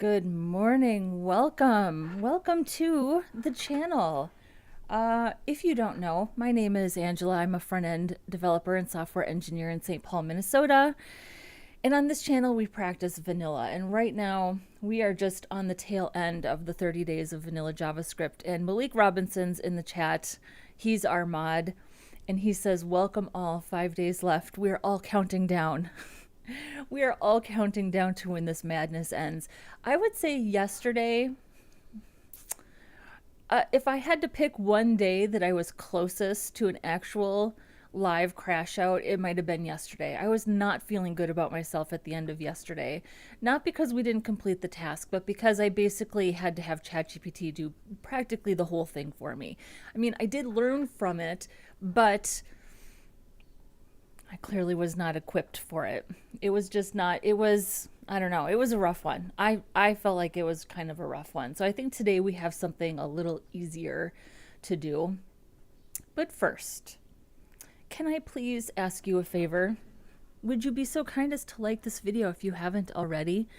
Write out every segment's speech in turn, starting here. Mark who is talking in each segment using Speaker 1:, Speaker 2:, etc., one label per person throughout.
Speaker 1: Good morning. Welcome to the channel. If you don't know, my name is Angela. I'm a front-end developer and software engineer in St. Paul, Minnesota. And on this channel, we practice vanilla. And right now, we are just on the tail end of the 30 days of vanilla JavaScript. And Malik Robinson's in the chat. He's our mod. And he says, welcome all, 5 days left. We're all counting down. We are all counting down to when this madness ends. I would say yesterday, if I had to pick one day that I was closest to an actual live crash out, it might have been yesterday. I was not feeling good about myself at the end of yesterday. Not because we didn't complete the task, but because I basically had to have ChatGPT do practically the whole thing for me. I mean, I did learn from it, but I clearly was not equipped for it. It was just not, I don't know, it was a rough one. I felt like it was kind of a rough one. So I think today we have something a little easier to do. But first, can I please ask you a favor? Would you be so kind as to like this video if you haven't already?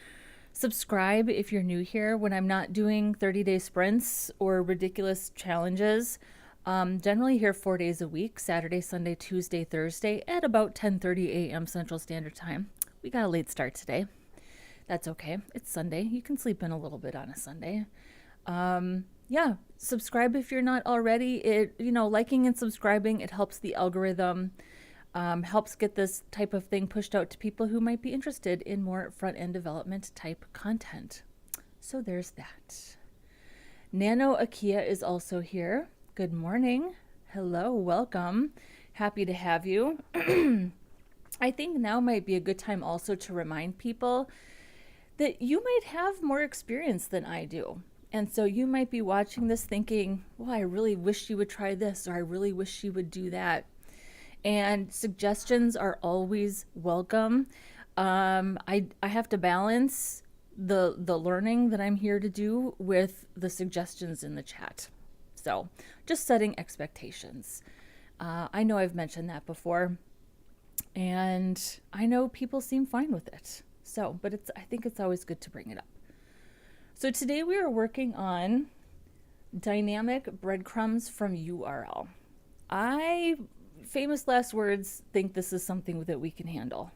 Speaker 1: Subscribe if you're new here. When I'm not doing 30-day sprints or ridiculous challenges, generally here 4 days a week, Saturday, Sunday, Tuesday, Thursday at about 10:30 a.m. Central Standard Time. We got a late start today. That's okay. It's Sunday. You can sleep in a little bit on a Sunday. Yeah, subscribe if you're not already. Liking and subscribing, it helps the algorithm, helps get this type of thing pushed out to people who might be interested in more front-end development type content. So there's that. Nano Akia is also here. Good morning. Hello, welcome. Happy to have you. I think now might be a good time also to remind people that you might have more experience than I do. And so you might be watching this thinking, well, I really wish you would try this, or I really wish you would do that. And suggestions are always welcome. I have to balance the learning that I'm here to do with the suggestions in the chat. So just setting expectations. I know I've mentioned that before, and I know people seem fine with it. So, but I think it's always good to bring it up. So today we are working on dynamic breadcrumbs from URL. Famous last words, think this is something that we can handle.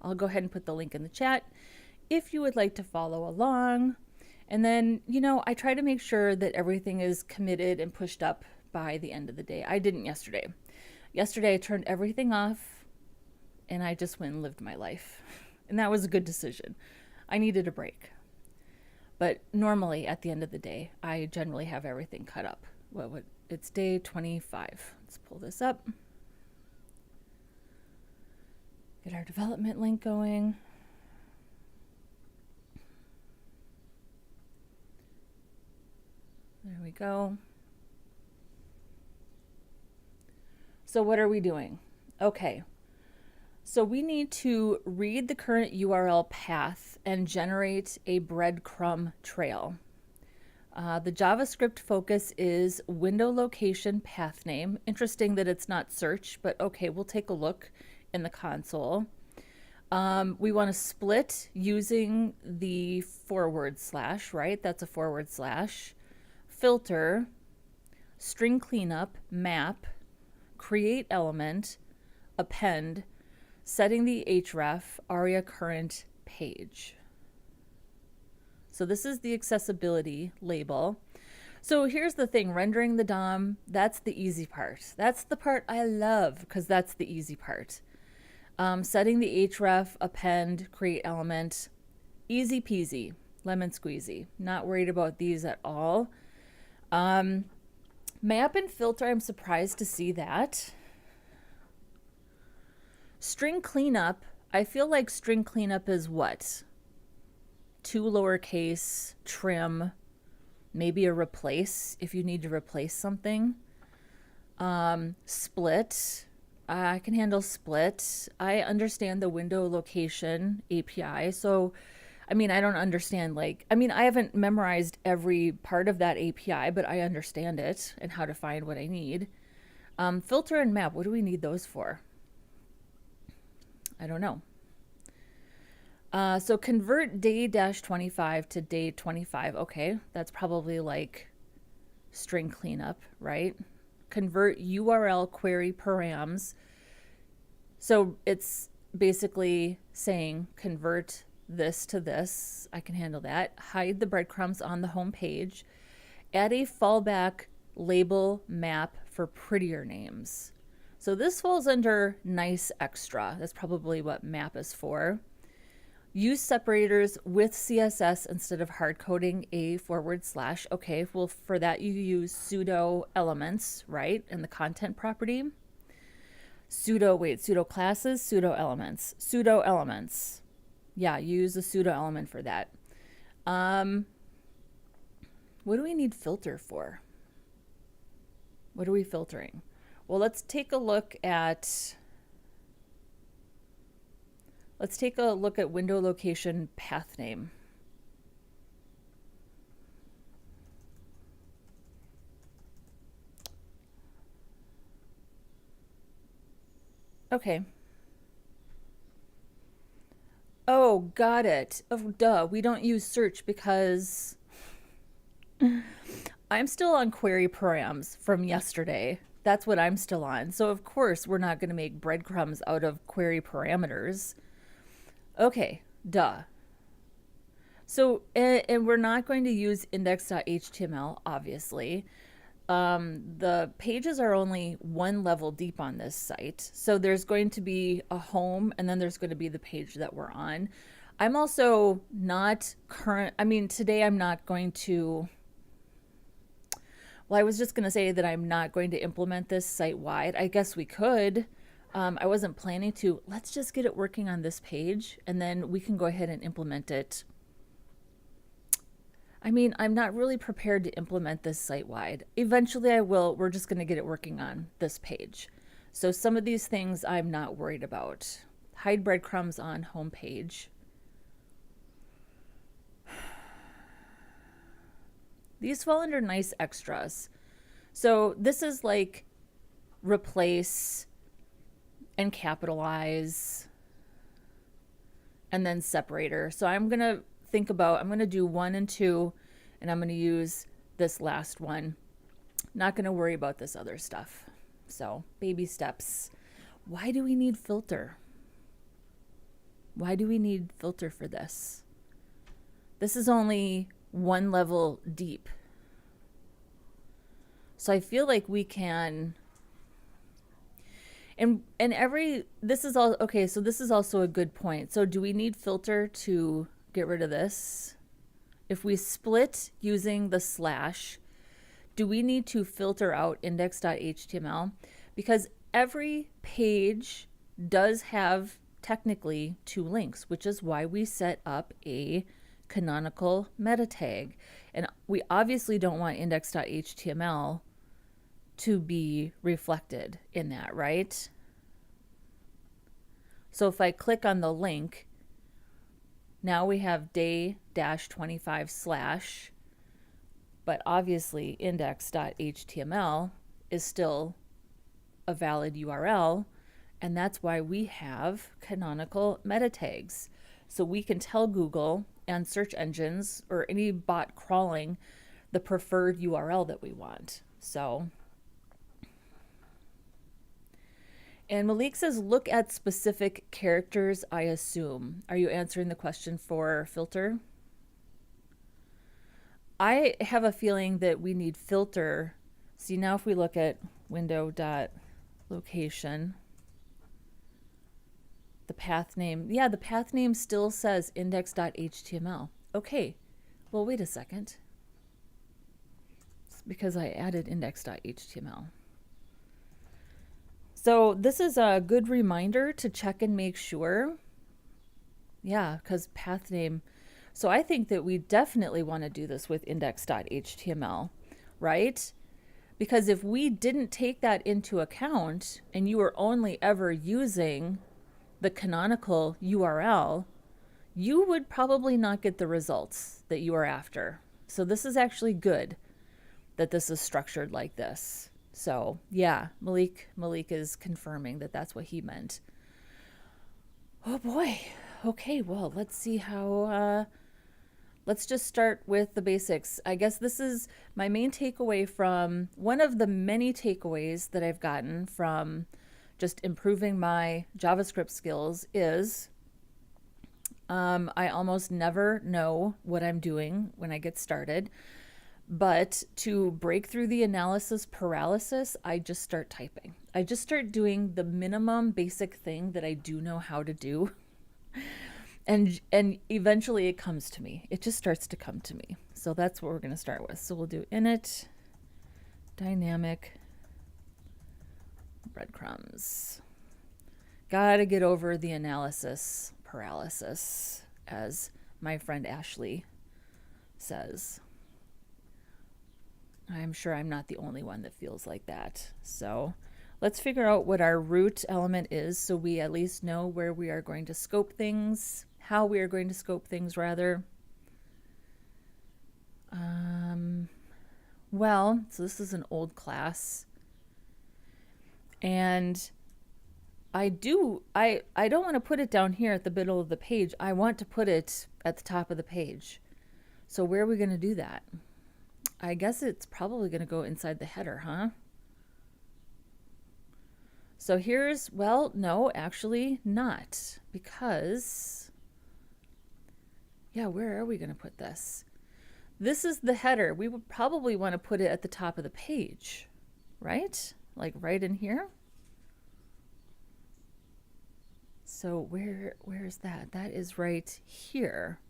Speaker 1: I'll go ahead and put the link in the chat if you would like to follow along. And then, I try to make sure that everything is committed and pushed up by the end of the day. I didn't yesterday. Yesterday, I turned everything off and I just went and lived my life. And that was a good decision. I needed a break. But normally, at the end of the day, I generally have everything cut up. It's day 25. Let's pull this up. Get our development link going. There we go. So what are we doing? Okay. So we need to read the current URL path and generate a breadcrumb trail. The JavaScript focus is window location path name. Interesting that it's not search, but okay, we'll take a look in the console. We want to split using the /, right? That's a /. Filter, string cleanup, map, create element, append, setting the href, aria current page. So this is the accessibility label. So here's the thing, rendering the DOM, that's the easy part. That's the part I love because that's the easy part. Setting the href, append, create element, easy peasy, lemon squeezy. Not worried about these at all. Map and filter, I'm surprised to see that. String cleanup, I feel like string cleanup is what? 2 lowercase, trim, maybe a replace if you need to replace something. Split, I can handle split. I understand the window location API, so I don't understand, I haven't memorized every part of that API, but I understand it and how to find what I need. Filter and map, what do we need those for? I don't know. So convert day dash 25 to day 25. Okay, that's probably like string cleanup, right? Convert URL query params. So it's basically saying convert this to this. I can handle that. Hide the breadcrumbs on the home page. Add a fallback label map for prettier names. So this falls under nice extra. That's probably what map is for. Use separators with CSS instead of hard coding a /. Okay, well, for that you use pseudo elements, right? In the content property. Pseudo classes, pseudo elements. Yeah, use a pseudo element for that. What do we need filter for? What are we filtering? Well, let's take a look at window location path name. Okay. Oh, got it. Oh, duh. We don't use search because I'm still on query params from yesterday. That's what I'm still on. So of course we're not going to make breadcrumbs out of query parameters. Okay, duh. So, and we're not going to use index.html, obviously. The pages are only one level deep on this site. So there's going to be a home and then there's going to be the page that we're on. I'm also not today I'm not going to, well, I was just going to say that I'm not going to implement this site-wide. I guess we could. I wasn't planning to. Let's just get it working on this page and then we can go ahead and implement it. I'm not really prepared to implement this site-wide. Eventually I will. We're just going to get it working on this page. So some of these things I'm not worried about. Hide breadcrumbs on home page. These fall under nice extras. So this is like replace and capitalize and then separator. So I'm going to do 1 and 2 and I'm going to use this last one. Not going to worry about this other stuff. So baby steps. Why do we need filter? Why do we need filter for this? This is only one level deep. So I feel like we can, this is all, okay, so this is also a good point. So do we need filter to get rid of this? If we split using the slash, do we need to filter out index.html? Because every page does have technically 2 links, which is why we set up a canonical meta tag. And we obviously don't want index.html to be reflected in that, right? So if I click on the link, now we have day-25/, but obviously index.html is still a valid URL, and that's why we have canonical meta tags. So we can tell Google and search engines or any bot crawling the preferred URL that we want. So, and Malik says, look at specific characters, I assume. Are you answering the question for filter? I have a feeling that we need filter. See, now if we look at window.location, the path name, yeah, the path name still says index.html. Okay, well, wait a second. It's because I added index.html. So this is a good reminder to check and make sure. Yeah, because path name. So I think that we definitely want to do this with index.html, right? Because if we didn't take that into account and you were only ever using the canonical URL, you would probably not get the results that you are after. So this is actually good that this is structured like this. So yeah, Malik is confirming that that's what he meant. Oh boy. Okay, well, let's see how, let's just start with the basics. I guess this is my main takeaway from one of the many takeaways that I've gotten from just improving my JavaScript skills is I almost never know what I'm doing when I get started. But to break through the analysis paralysis, I just start typing. I just start doing the minimum basic thing that I do know how to do. And eventually it comes to me. It just starts to come to me. So that's what we're going to start with. So we'll do init dynamic breadcrumbs. Gotta get over the analysis paralysis, as my friend Ashley says. I'm sure I'm not the only one that feels like that. So let's figure out what our root element is so we at least know where we are going to scope things, how we are going to scope things rather. Well, so this is an old class. And I don't want to put it down here at the middle of the page. I want to put it at the top of the page. So where are we going to do that? I guess it's probably going to go inside the header, huh? So here's, well, no, actually not, because, yeah, where are we going to put this? This is the header. We would probably want to put it at the top of the page, right? Like right in here. So where is that? That is right here.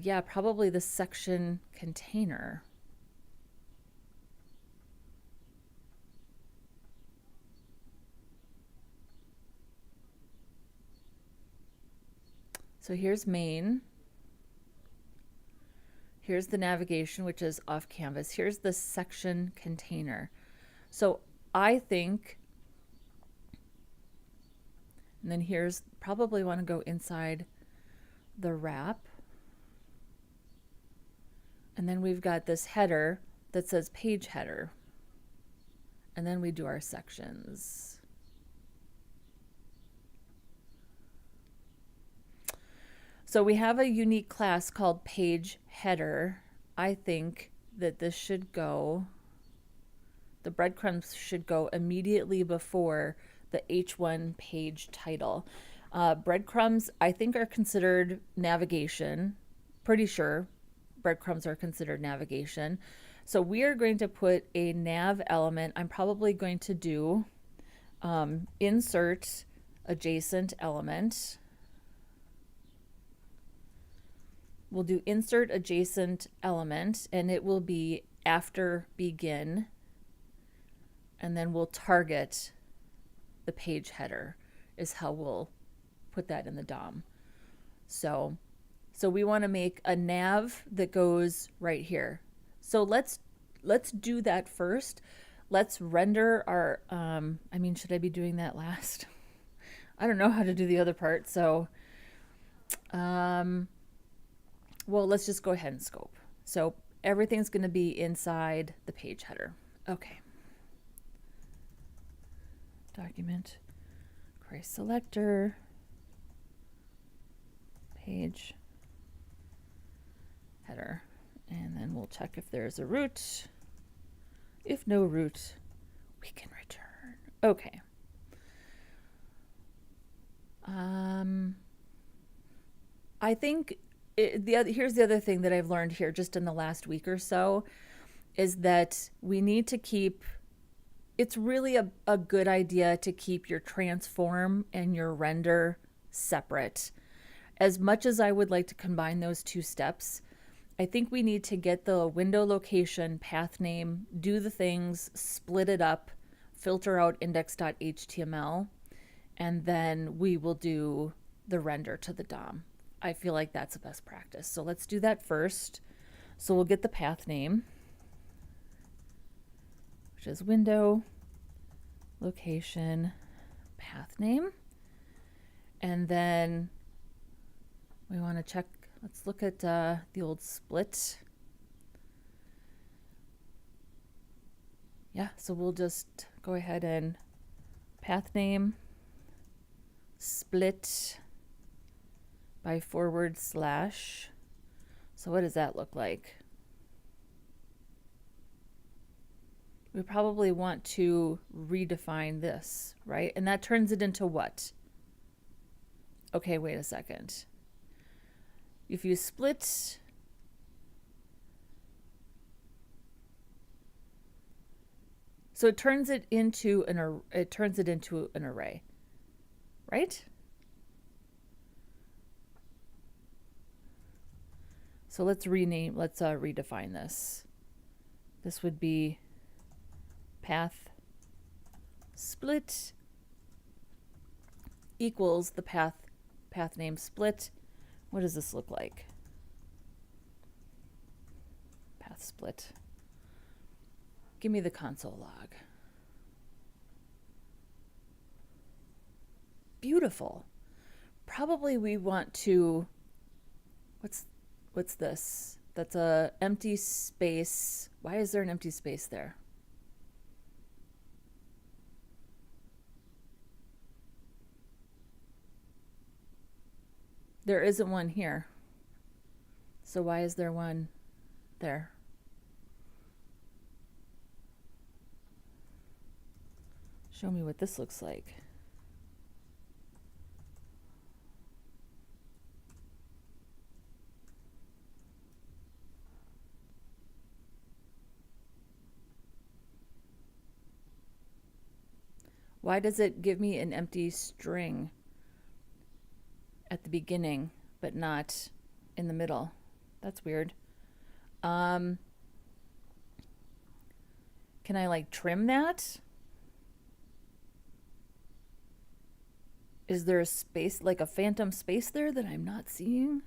Speaker 1: Yeah, probably the section container. So here's main. Here's the navigation, which is off canvas. Here's the section container. So I think, and then here's, probably want to go inside the wrap. And then we've got this header that says page header. And then we do our sections. So we have a unique class called page header. I think that this should go, the breadcrumbs should go immediately before the H1 page title. Breadcrumbs, I think, are considered navigation. Pretty sure breadcrumbs are considered navigation. So we are going to put a nav element. I'm probably going to do insert adjacent element. We'll do insert adjacent element, and it will be after begin. And then we'll target the page header is how we'll put that in the DOM. So we want to make a nav that goes right here. So let's do that first. Let's render our, I mean, should I be doing that last? I don't know how to do the other part. So, well, let's just go ahead and scope. So everything's going to be inside the page header. Okay. Document, query selector, page header. And then we'll check if there's a root. If no root, we can return. Okay. I think here's the other thing that I've learned here just in the last week or so is that we need to keep, it's really a good idea to keep your transform and your render separate. As much as I would like to combine those two steps, I think we need to get the window location, path name, do the things, split it up, filter out index.html, and then we will do the render to the DOM. I feel like that's the best practice. So let's do that first. So we'll get the path name, which is window location path name. And then we want to check, let's look at the old split. Yeah, so we'll just go ahead and path name split by /. So what does that look like? We probably want to redefine this, right? And that turns it into what? Okay, wait a second. If you split so it turns it into an array, right? So let's redefine this. This would be path split equals the path name split. What does this look like? Path split. Give me the console log. Beautiful. Probably we want to, what's this? That's a empty space. Why is there an empty space there? There isn't one here. So why is there one there? Show me what this looks like. Why does it give me an empty string at the beginning, but not in the middle? That's weird. Can I like trim that? Is there a space, like a phantom space there that I'm not seeing?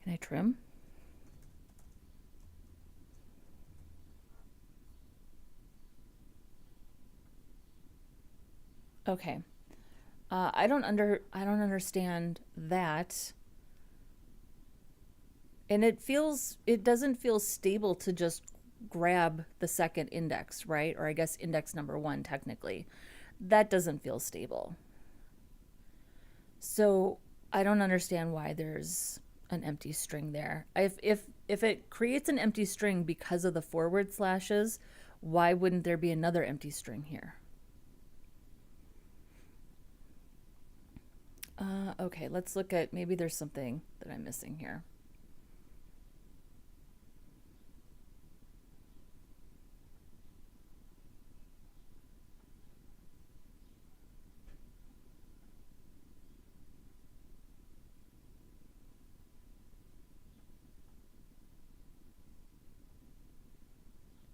Speaker 1: Can I trim? Okay. I don't understand that. And it doesn't feel stable to just grab the second index, right? Or I guess index number 1 technically. That doesn't feel stable. So I don't understand why there's an empty string there. If it creates an empty string because of the /, why wouldn't there be another empty string here? Okay, let's look at, maybe there's something that I'm missing here.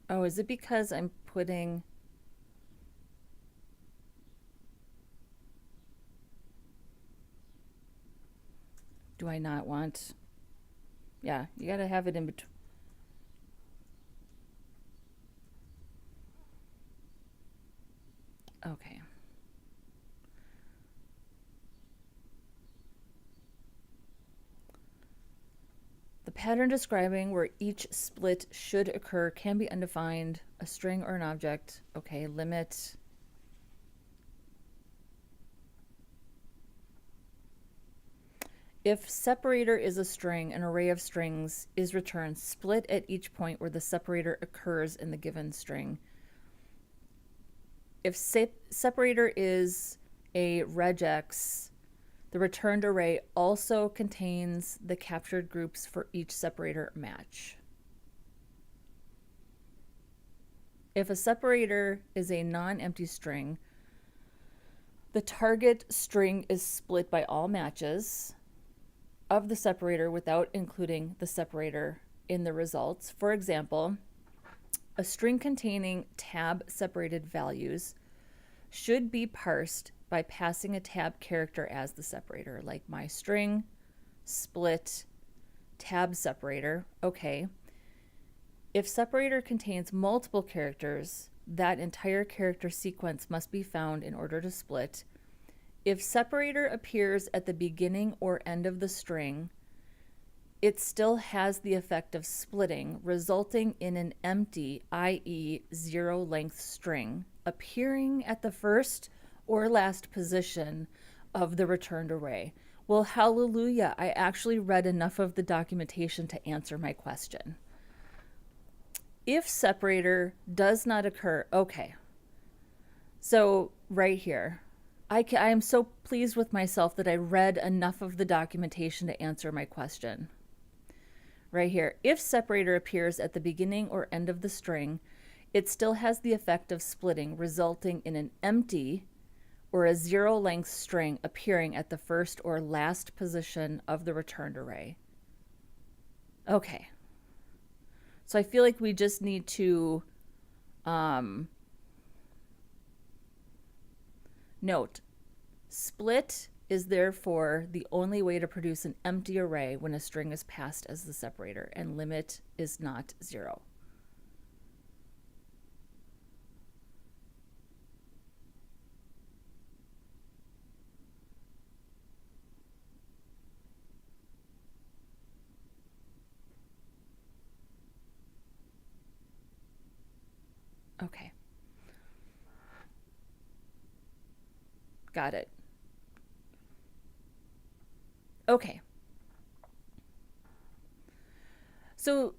Speaker 1: Oh, is it because I'm putting... Do I not want... Yeah, you gotta have it in between. Okay. The pattern describing where each split should occur can be undefined, a string or an object. Okay, limit. If separator is a string, an array of strings is returned split at each point where the separator occurs in the given string. If separator is a regex, the returned array also contains the captured groups for each separator match. If a separator is a non-empty string, the target string is split by all matches of the separator without including the separator in the results. For example, a string containing tab separated values should be parsed by passing a tab character as the separator, like my string, split, tab separator. Okay. If separator contains multiple characters, that entire character sequence must be found in order to split. If separator appears at the beginning or end of the string, it still has the effect of splitting, resulting in an empty, i.e. zero length string, appearing at the first or last position of the returned array. Well, hallelujah, I actually read enough of the documentation to answer my question. If separator does not occur, okay. So right here, I am so pleased with myself that I read enough of the documentation to answer my question. Right here, if separator appears at the beginning or end of the string, it still has the effect of splitting, resulting in an empty or a zero length string appearing at the first or last position of the returned array. Okay. So I feel like we just need to note, split is therefore the only way to produce an empty array when a string is passed as the separator, and limit is not 0. Okay. Got it. Okay. So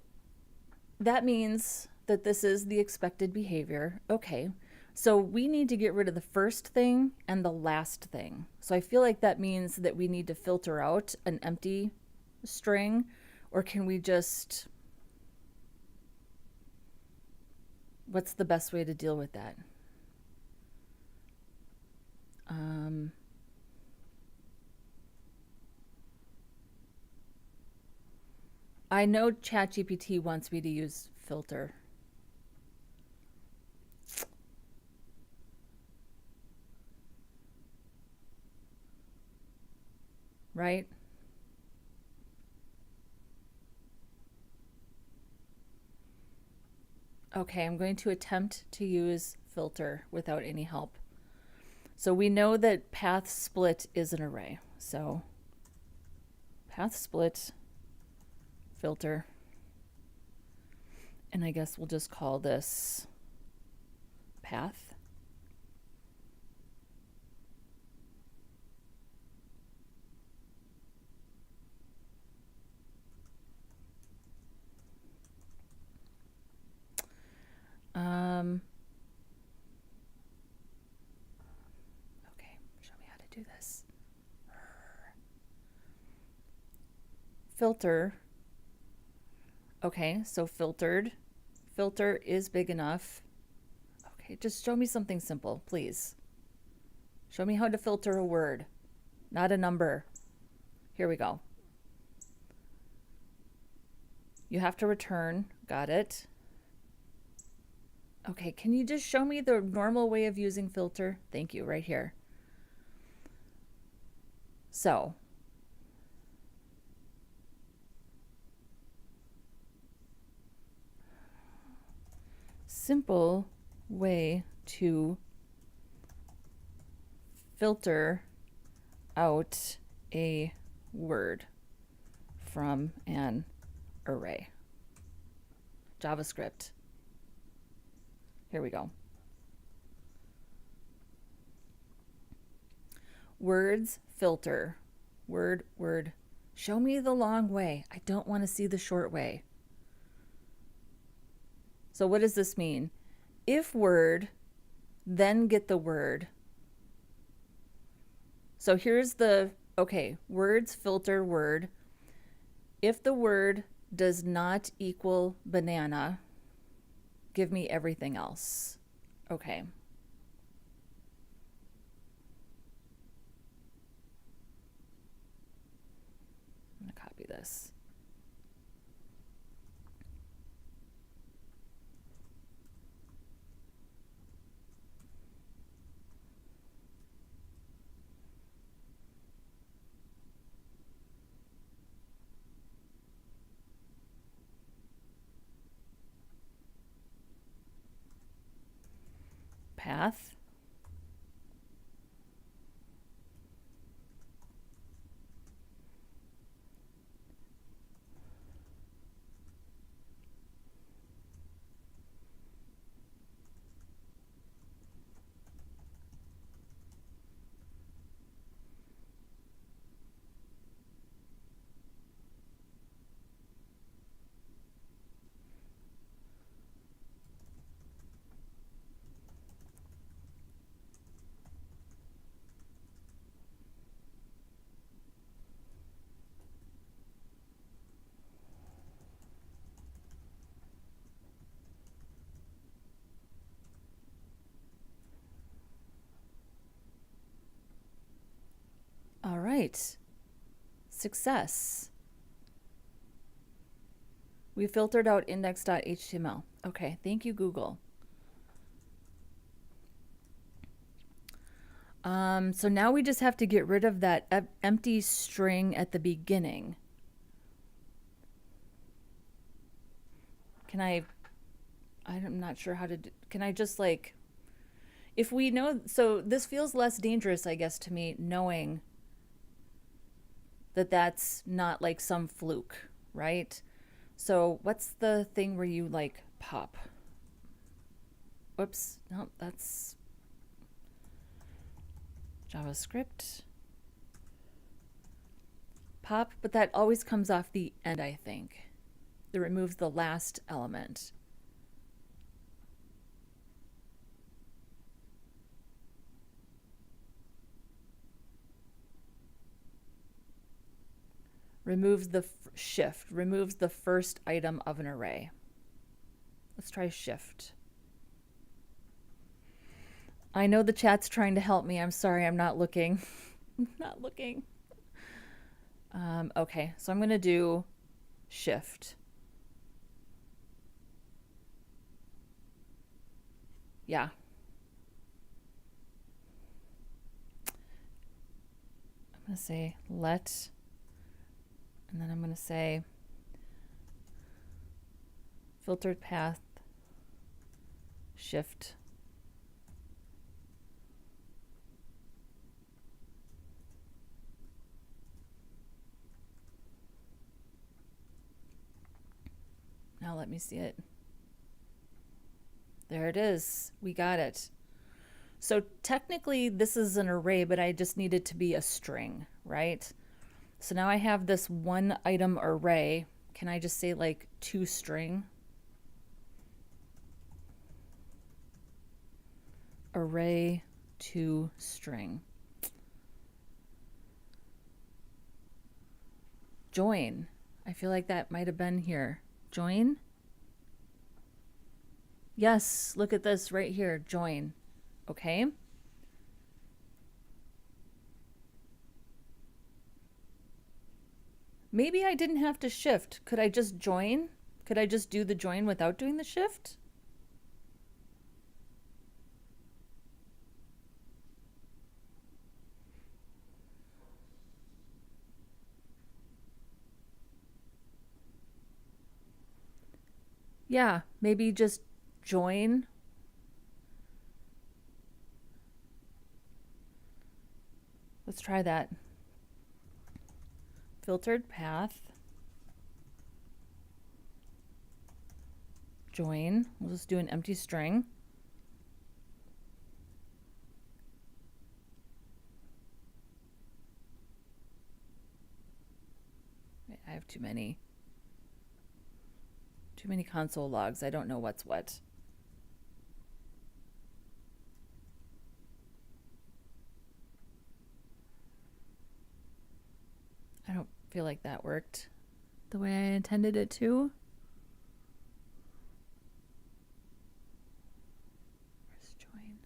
Speaker 1: that means that this is the expected behavior. Okay. So we need to get rid of the first thing and the last thing. So I feel like that means that we need to filter out an empty string, or can we just, what's the best way to deal with that? I know ChatGPT wants me to use filter. Right? Okay, I'm going to attempt to use filter without any help. So we know that path split is an array. So path split filter. And I guess we'll just call this path. Okay, show me how to do this. Filter. Okay, so filtered. Filter is big enough. Okay, just show me something simple, please. Show me how to filter a word, not a number. Here we go. You have to return. Got it. Okay, can you just show me the normal way of using filter? Thank you, right here. So, simple way to filter out a word from an array. JavaScript. Here we go. Words filter. Word, word. Show me the long way. I don't want to see the short way. So what does this mean? If word, then get the word. So here's the, okay, words filter word. If the word does not equal banana, give me everything else. Okay. I'm going to copy this. Path. right. Success. We filtered out index.html. Okay, thank you, Google. So now we just have to get rid of that empty string at the beginning. I'm not sure how to do, can I just like, if we know, so this feels less dangerous, I guess, to me, knowing that that's not like some fluke, right? So what's the thing where you like pop? Whoops, no, that's JavaScript. Pop, but that always comes off the end, I think. It removes the last element. Removes the shift, removes the first item of an array. Let's try shift. I know the chat's trying to help me. I'm sorry, I'm not looking. I'm not looking. Okay, so I'm going to do shift. Yeah. I'm going to say let, and then I'm going to say filtered path shift. Now let me see it. There it is. We got it. So technically this is an array, but I just need it to be a string, right? So now I have this one item array. Can I just say like toString? Array toString. Join. I feel like that might have been here. Join. Yes, look at this right here. Join. Okay. Maybe I didn't have to shift. Could I just join? Could I just do the join without doing the shift? Yeah, maybe just join. Let's try that. Filtered path. Join. We'll just do an empty string. I have too many console logs. I don't know what's what. I don't feel like that worked the way I intended it to. Where's join?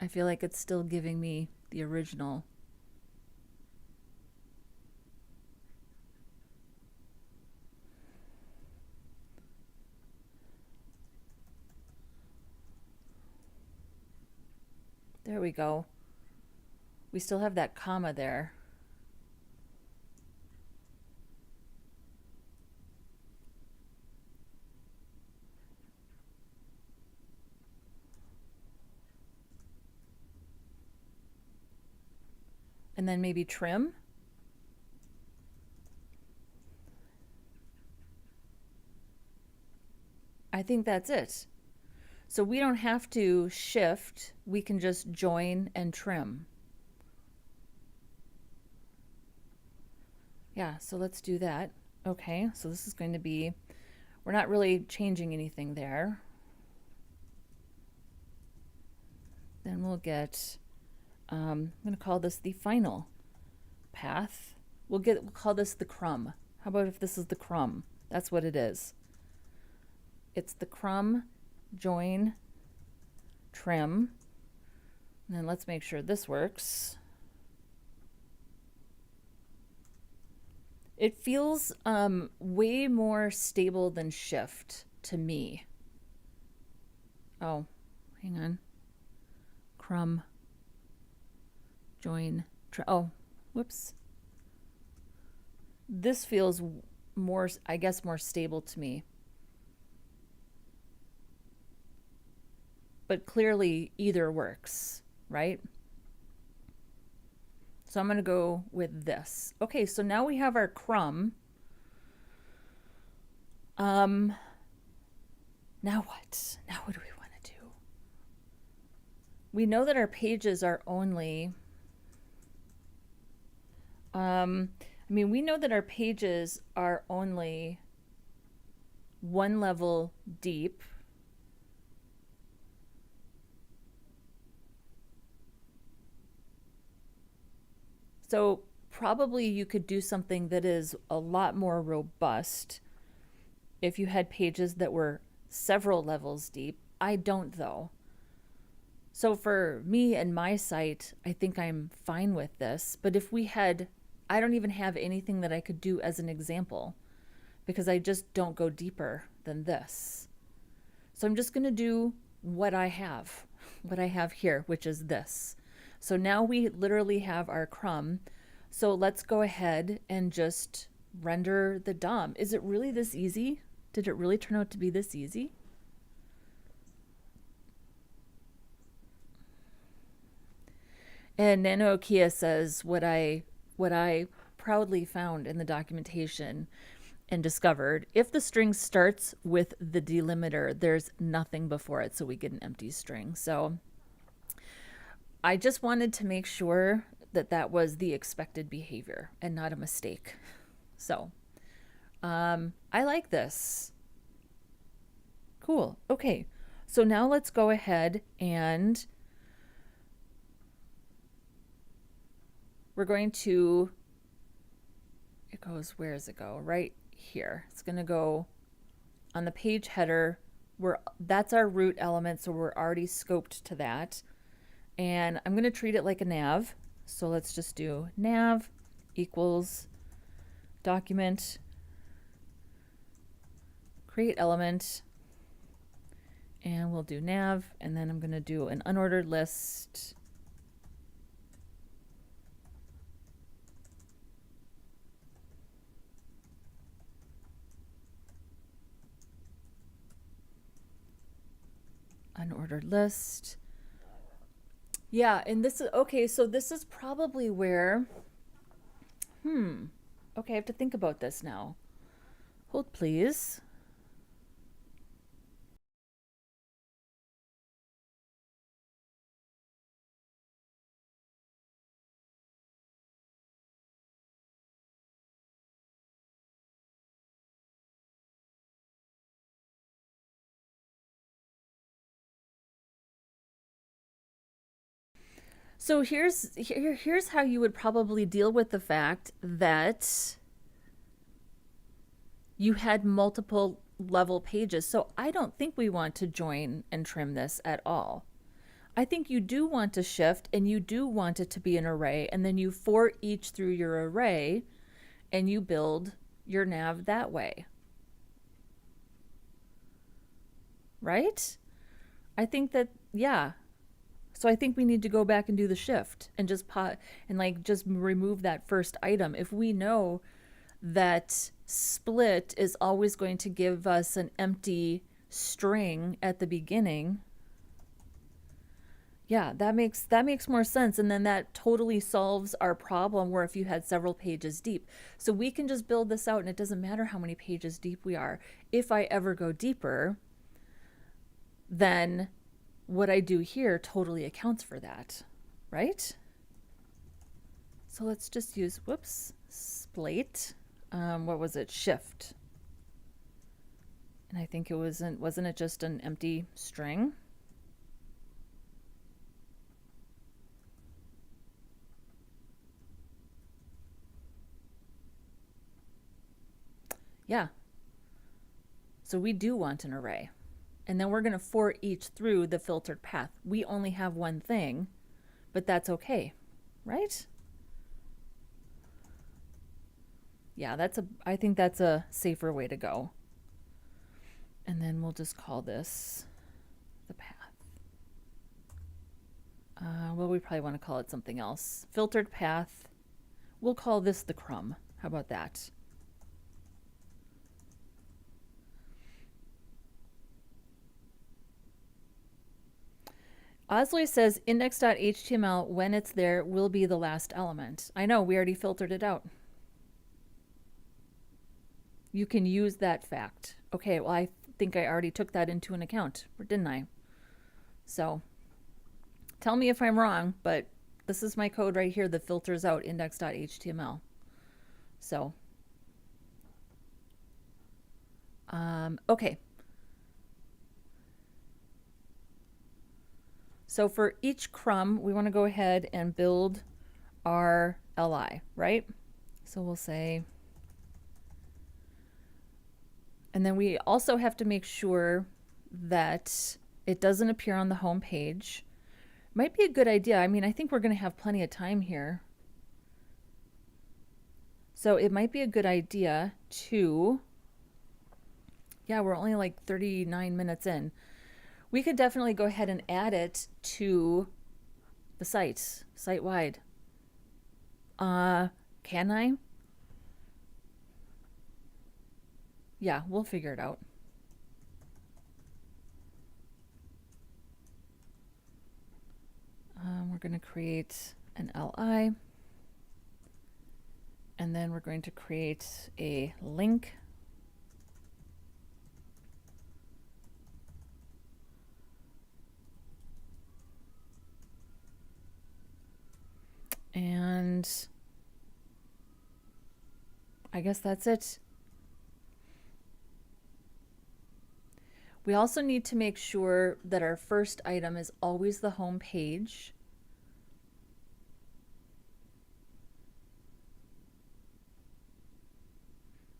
Speaker 1: I feel like it's still giving me the original. There we go. We still have that comma there. And then maybe trim. I think that's it. So we don't have to shift, we can just join and trim. Yeah, so let's do that. Okay, so this is going to be, we're not really changing anything there. Then we'll get, I'm going to call this the final path. We'll call this the crumb. How about if this is the crumb? That's what it is. It's the crumb, join, trim. And then let's make sure this works. It feels way more stable than shift to me. Oh, hang on. Crumb, join, oh, whoops. This feels more, I guess, more stable to me. But clearly either works, right? So I'm going to go with this. Okay, so now we have our crumb. Now what? Now what do we want to do? We know that our pages are only, we know that our pages are only one level deep. So probably you could do something that is a lot more robust if you had pages that were several levels deep. I don't though. So for me and my site, I think I'm fine with this. But if we had, I don't even have anything that I could do as an example because I just don't go deeper than this. So I'm just going to do what I have here, which is this. So now we literally have our crumb. So let's go ahead and just render the DOM. Is it really this easy? Did it really turn out to be this easy? And Nano Kia says what I proudly found in the documentation and discovered, if the string starts with the delimiter, there's nothing before it, so we get an empty string. So I just wanted to make sure that that was the expected behavior and not a mistake. So I like this. Cool. Okay, so now let's go ahead and we're going to, it goes, where does it go? Right here. It's going to go on the page header. That's our root element, so we're already scoped to that. And I'm going to treat it like a nav. So let's just do nav equals document, create element, and we'll do nav, and then I'm going to do an unordered list. Unordered list. Yeah, and this is, okay, so this is probably where, okay, I have to think about this now. Hold please. So here's how you would probably deal with the fact that you had multiple level pages. So I don't think we want to join and trim this at all. I think you do want to shift and you do want it to be an array, and then you for each through your array and you build your nav that way. Right? I think that, yeah. So I think we need to go back and do the shift and just just remove that first item. If we know that split is always going to give us an empty string at the beginning, yeah, that makes more sense. And then that totally solves our problem where if you had several pages deep. So we can just build this out and it doesn't matter how many pages deep we are. If I ever go deeper, then what I do here totally accounts for that, right? So let's just use, whoops, splate. What was it? Shift. And I think it wasn't it just an empty string? Yeah. So we do want an array. And then we're going to for each through the filtered path. We only have one thing, but that's okay, right? Yeah, I think that's a safer way to go. And then we'll just call this the path. Well, we probably want to call it something else. Filtered path. We'll call this the crumb. How about that? Osloy says index.html, when it's there, will be the last element. I know, we already filtered it out. You can use that fact. Okay, well, I think I already took that into an account, or didn't I? So tell me if I'm wrong, but this is my code right here that filters out index.html. So, okay. So for each crumb, we want to go ahead and build our li, right? So we'll say, and then we also have to make sure that it doesn't appear on the home page. Might be a good idea. I mean, I think we're going to have plenty of time here. So it might be a good idea to, yeah, we're only like 39 minutes in. We could definitely go ahead and add it to the site-wide. Can I? Yeah, we'll figure it out. We're going to create an li, and then we're going to create a link. And I guess that's it. We also need to make sure that our first item is always the home page.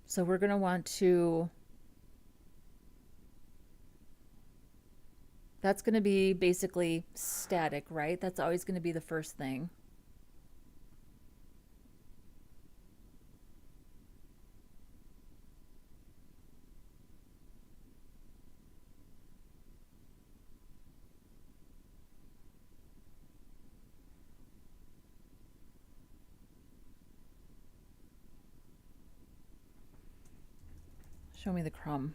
Speaker 1: So we're going to want to, that's going to be basically static, right? That's always going to be the first thing. Show me the crumb.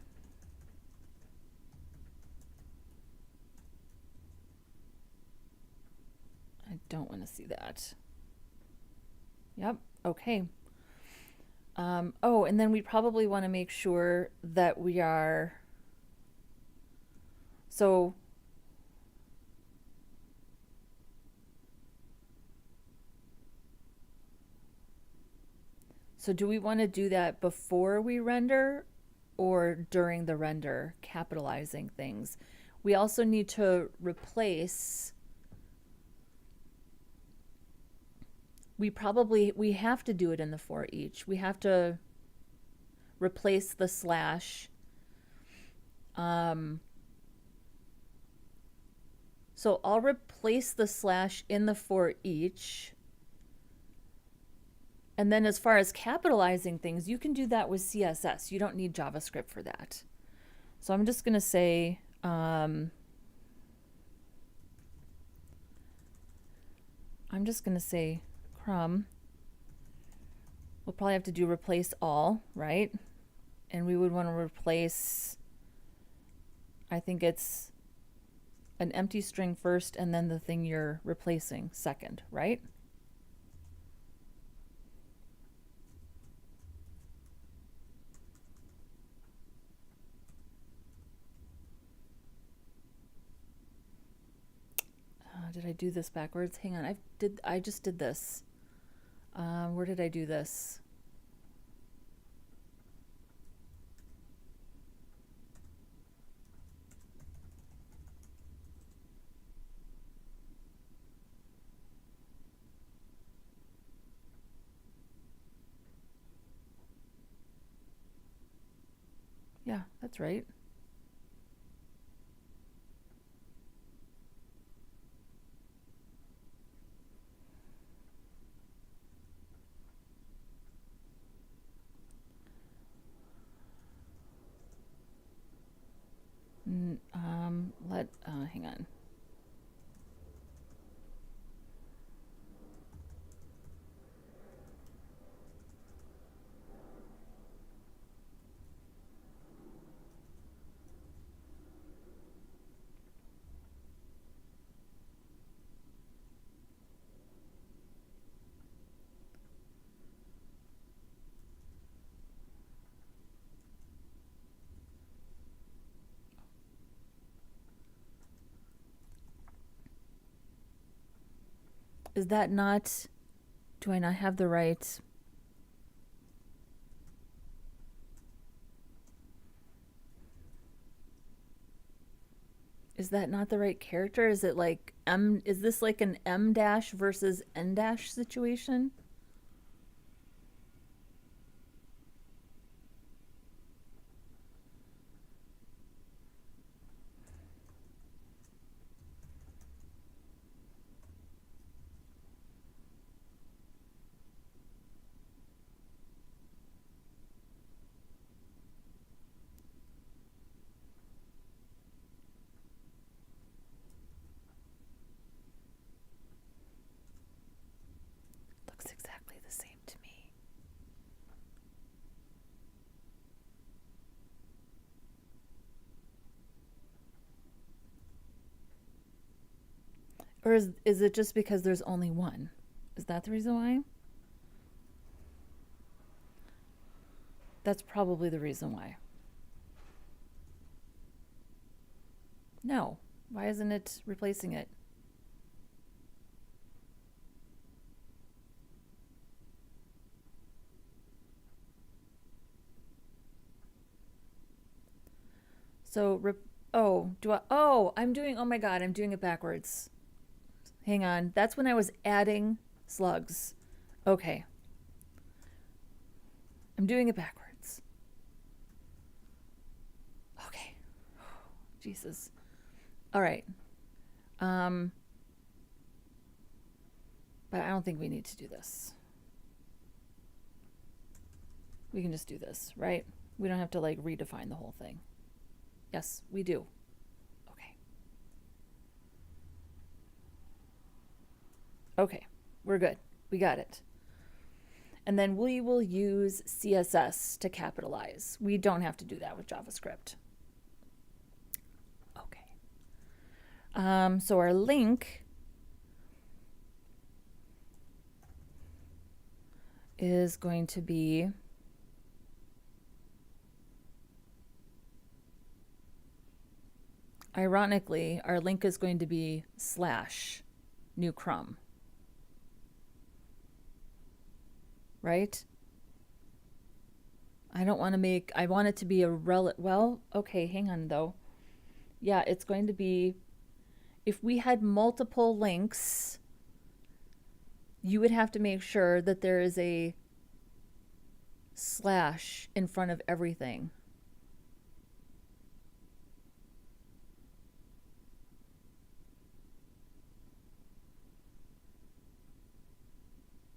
Speaker 1: I don't want to see that. Yep, okay. Oh, and then we probably want to make sure that we are, so do we want to do that before we render or during the render, capitalizing things? We also need to replace, we have to do it in the for each. We have to replace the slash. So I'll replace the slash in the for each. And then as far as capitalizing things, you can do that with CSS. You don't need JavaScript for that. So I'm just going to say, crumb. We'll probably have to do replace all, right? And we would want to replace, I think it's an empty string first and then the thing you're replacing second, right? I do this backwards? Hang on, I just did this. Where did I do this? Yeah, that's right. Hang on. Is that not, do I not have the right? Is that not the right character? Is it like M, is this like an M dash versus N dash situation? Looks exactly the same to me. Or is it just because there's only one? Is that the reason why? That's probably the reason why. No. Why isn't it replacing it? So, I'm doing, oh my God, I'm doing it backwards. Hang on. That's when I was adding slugs. Okay. I'm doing it backwards. Okay. Jesus. All right. But I don't think we need to do this. We can just do this, right? We don't have to like redefine the whole thing. Yes, we do. Okay. Okay, we're good. We got it. And then we will use CSS to capitalize. We don't have to do that with JavaScript. Okay. So our link is going to be ironically, our link is going to be / new crumb. Right? I don't want to make, I want it to be a well, okay, hang on though. Yeah, it's going to be, if we had multiple links, you would have to make sure that there is a / in front of everything.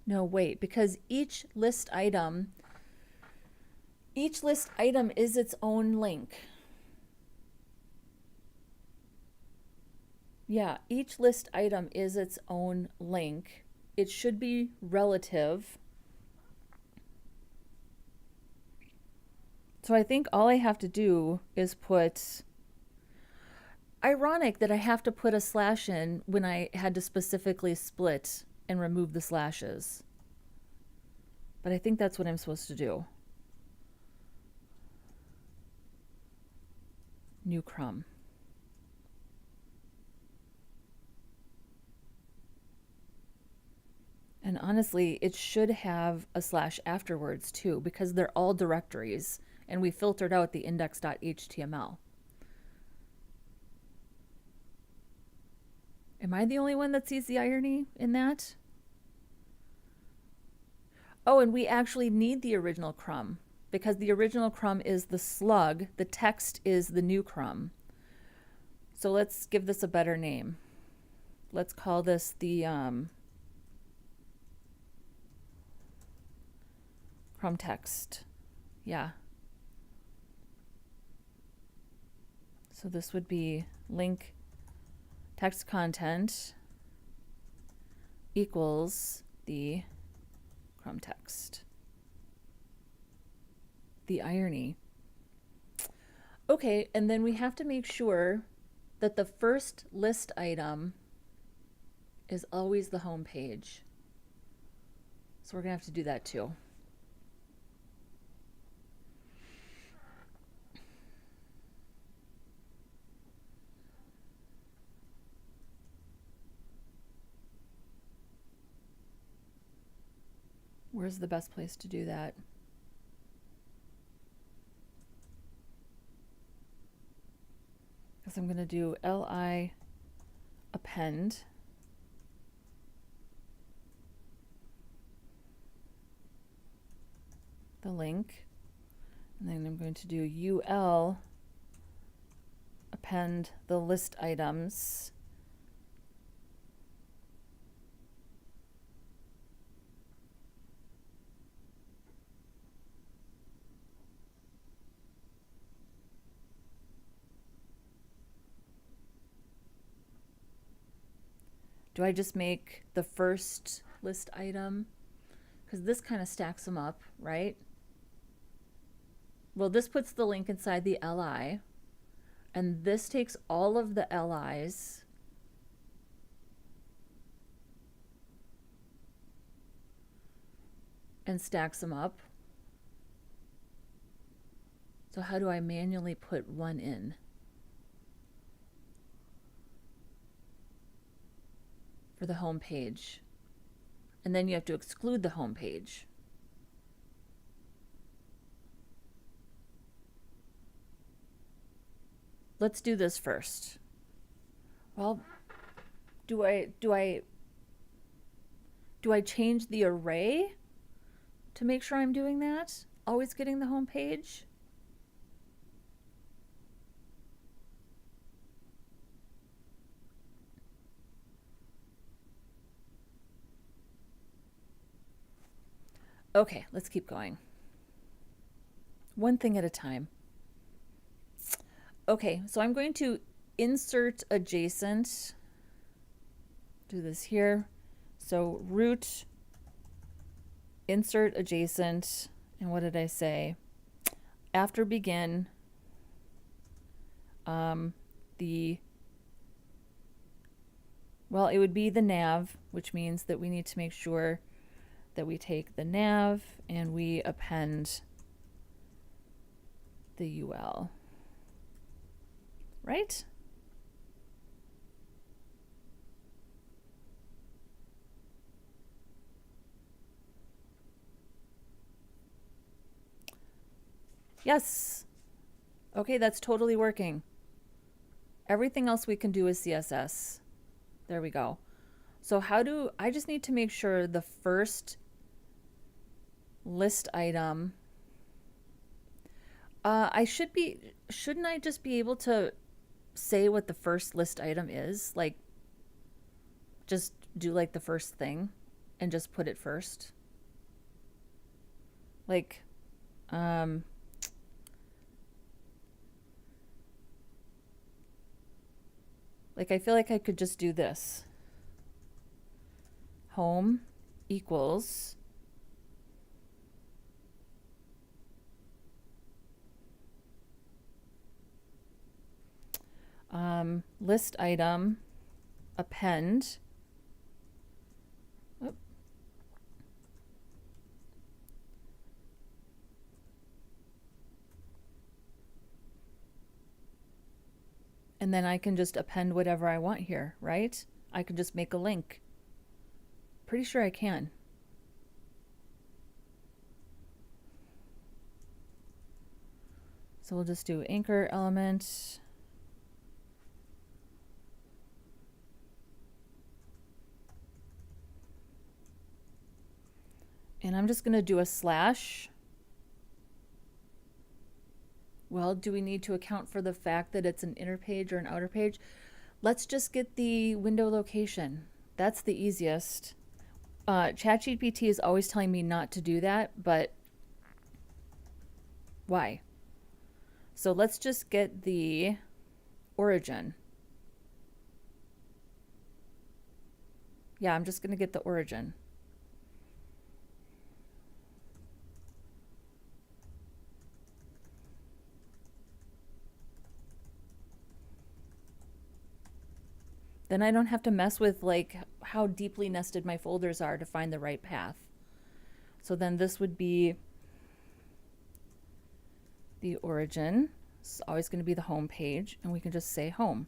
Speaker 1: No, wait, because each list item is its own link. Yeah, each list item is its own link. It should be relative. So I think all I have to do is put, ironic that I have to put a / in when I had to specifically split and remove the slashes. But I think that's what I'm supposed to do. New crumb. And honestly, it should have a slash afterwards too, because they're all directories and we filtered out the index.html. Am I the only one that sees the irony in that? Oh, and we actually need the original crumb because the original crumb is the slug. The text is the new crumb. So let's give this a better name. Let's call this the crumb text. Yeah. So this would be link text content equals the crumb text. The irony. Okay, and then we have to make sure that the first list item is always the home page. So we're gonna have to do that too. Where's the best place to do that? Because I'm going to do li append the link, and then I'm going to do ul append the list items. Do I just make the first list item? Because this kind of stacks them up, right? Well, this puts the link inside the li, and this takes all of the li's and stacks them up. So how do I manually put one in? For the home page. And then you have to exclude the home page. Let's do this first. Well, do I change the array to make sure I'm doing that? Always getting the home page? Okay, let's keep going. One thing at a time. Okay, so I'm going to insert adjacent. Do this here. So root, insert adjacent, and what did I say? After begin, well, it would be the nav, which means that we need to make sure that we take the nav and we append the UL. Right? Yes. Okay, that's totally working. Everything else we can do is CSS. There we go. So I just need to make sure the first list item, shouldn't I just be able to say what the first list item is? Like, just do like the first thing and just put it first? Like, I feel like I could just do this. Home equals list item append. Oop. And then I can just append whatever I want here, right? I can just make a link. Pretty sure I can. So we'll just do anchor element. And I'm just going to do a slash. Well, do we need to account for the fact that it's an inner page or an outer page? Let's just get the window location. That's the easiest. ChatGPT is always telling me not to do that, but why? So let's just get the origin. Yeah, I'm just going to get the origin. Then I don't have to mess with like how deeply nested my folders are to find the right path. So then this would be the origin. It's always going to be the home page, and we can just say home.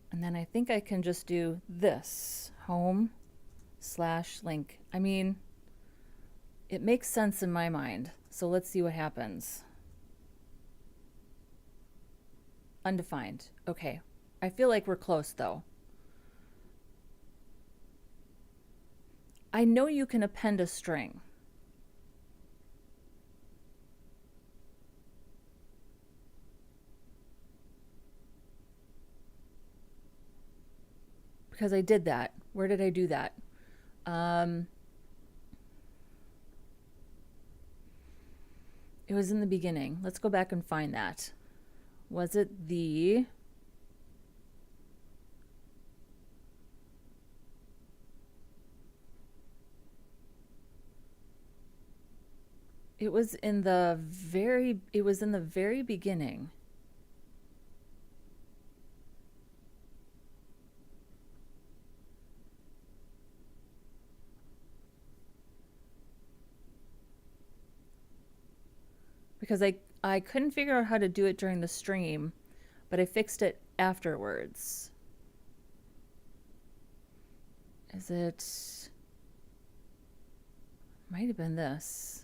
Speaker 1: And then I think I can just do this, home/link. I mean, it makes sense in my mind. So let's see what happens. Undefined. Okay. I feel like we're close though. I know you can append a string. Because I did that. Where did I do that? It was in the beginning. Let's go back and find that. Was it the... It was in the very beginning. Because I couldn't figure out how to do it during the stream, but I fixed it afterwards. Is it... Might have been this.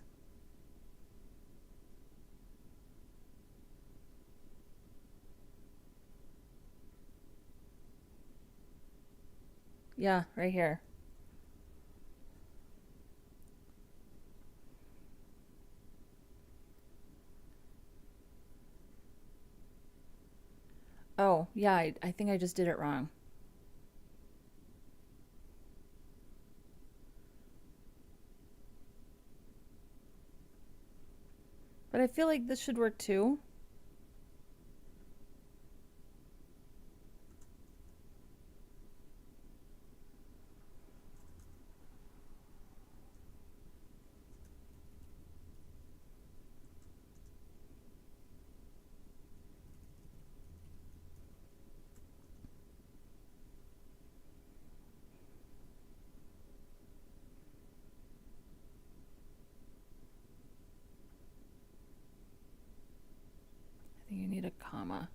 Speaker 1: Yeah, right here. Oh, yeah, I think I just did it wrong. But I feel like this should work too. I think you need a comma.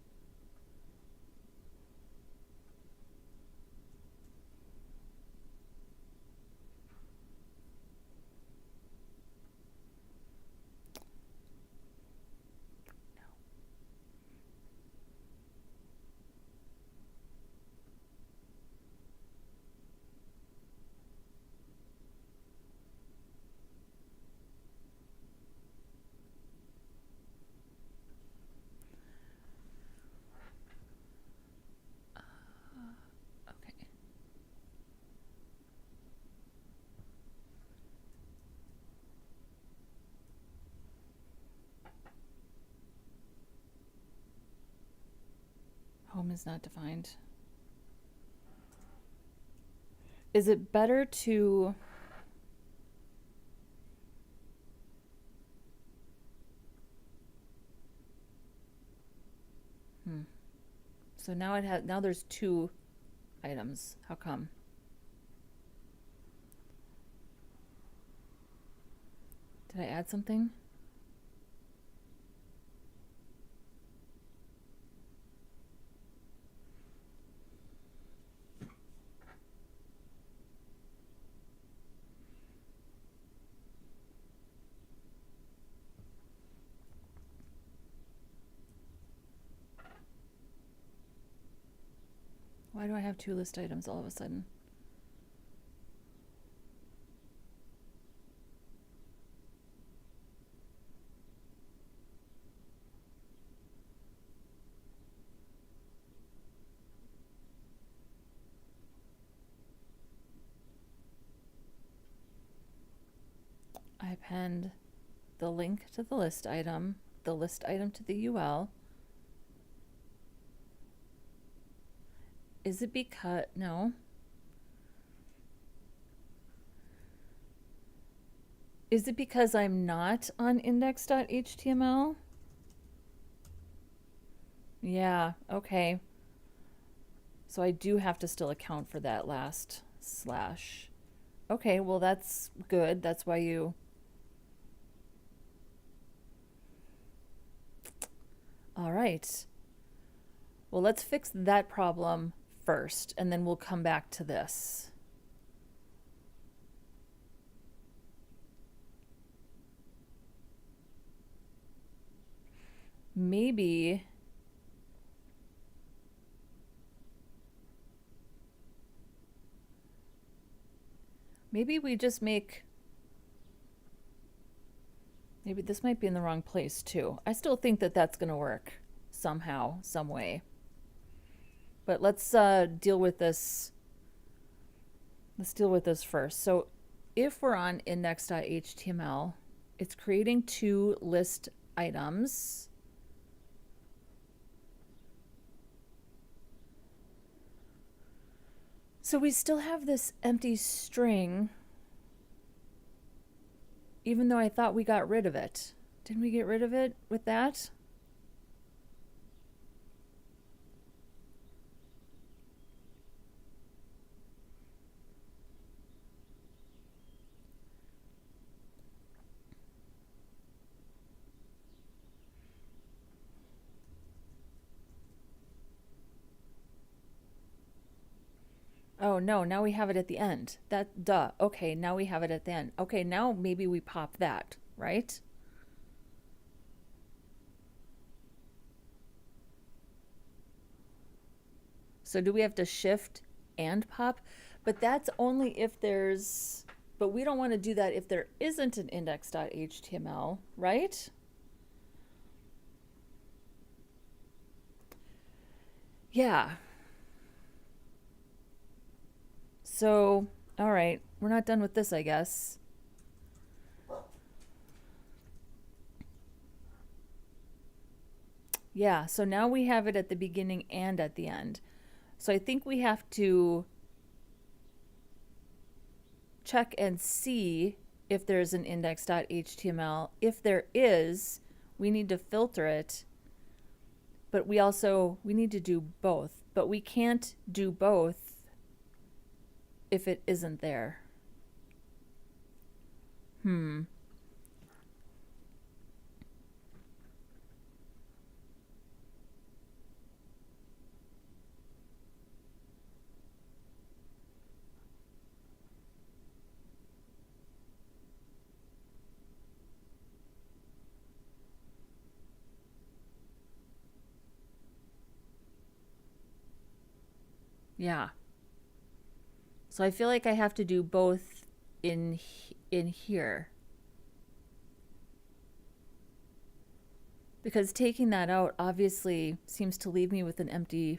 Speaker 1: Okay. Home is not defined. Is it better to... So now there's two items. How come? Did I add something? Why do I have two list items all of a sudden? I append the link to the list item to the UL. Is it because, no. Is it because I'm not on index.html? Yeah, okay. So I do have to still account for that last slash. Okay, well that's good. That's why you... All right. Well, let's fix that problem first, and then we'll come back to this. Maybe we just make... Maybe this might be in the wrong place too. I still think that that's going to work somehow, some way. But let's deal with this. Let's deal with this first. So if we're on index.html, it's creating two list items. So we still have this empty string, even though I thought we got rid of it. Didn't we get rid of it with that? Oh no, now we have it at the end. That, duh. Okay, now we have it at the end. Okay, now maybe we pop that, right? So do we have to shift and pop? But that's only if there's... But we don't want to do that if there isn't an index.html, right? Yeah. So, all right, we're not done with this, I guess. Yeah, so now we have it at the beginning and at the end. So I think we have to check and see if there's an index.html. If there is, we need to filter it. But we need to do both. But we can't do both if it isn't there. Yeah. So I feel like I have to do both in here. Because taking that out obviously seems to leave me with an empty...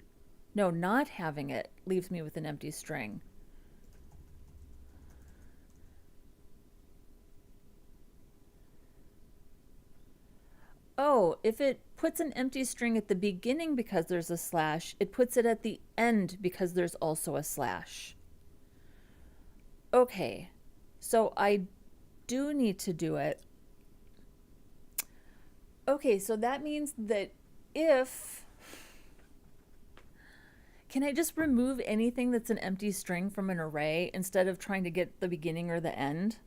Speaker 1: No, not having it leaves me with an empty string. Oh, if it puts an empty string at the beginning because there's a slash, it puts it at the end because there's also a slash. Okay, so I do need to do it. Okay, so that means that if... Can I just remove anything that's an empty string from an array instead of trying to get the beginning or the end?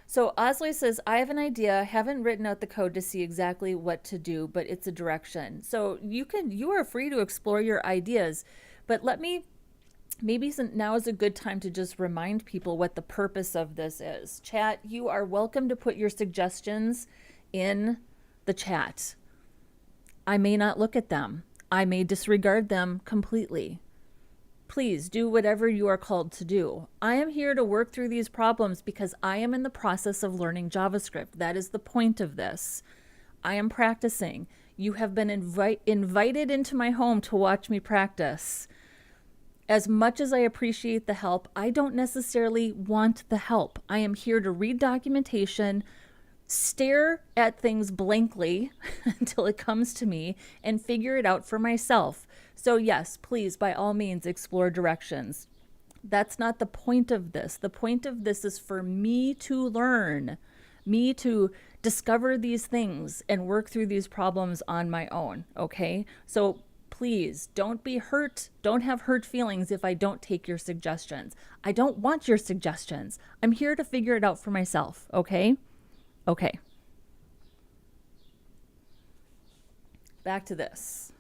Speaker 1: So Osley says, I have an idea, haven't written out the code to see exactly what to do, but it's a direction. So you are free to explore your ideas, but maybe now is a good time to just remind people what the purpose of this is. Chat, you are welcome to put your suggestions in the chat. I may not look at them. I may disregard them completely. Please do whatever you are called to do. I am here to work through these problems because I am in the process of learning JavaScript. That is the point of this. I am practicing. You have been invited into my home to watch me practice. As much as I appreciate the help, I don't necessarily want the help. I am here to read documentation, stare at things blankly until it comes to me, and figure it out for myself. So yes, please, by all means, explore directions. That's not the point of this. The point of this is for me to learn, me to discover these things and work through these problems on my own, okay? So please don't be hurt. Don't have hurt feelings if I don't take your suggestions. I don't want your suggestions. I'm here to figure it out for myself, okay? Okay. Back to this.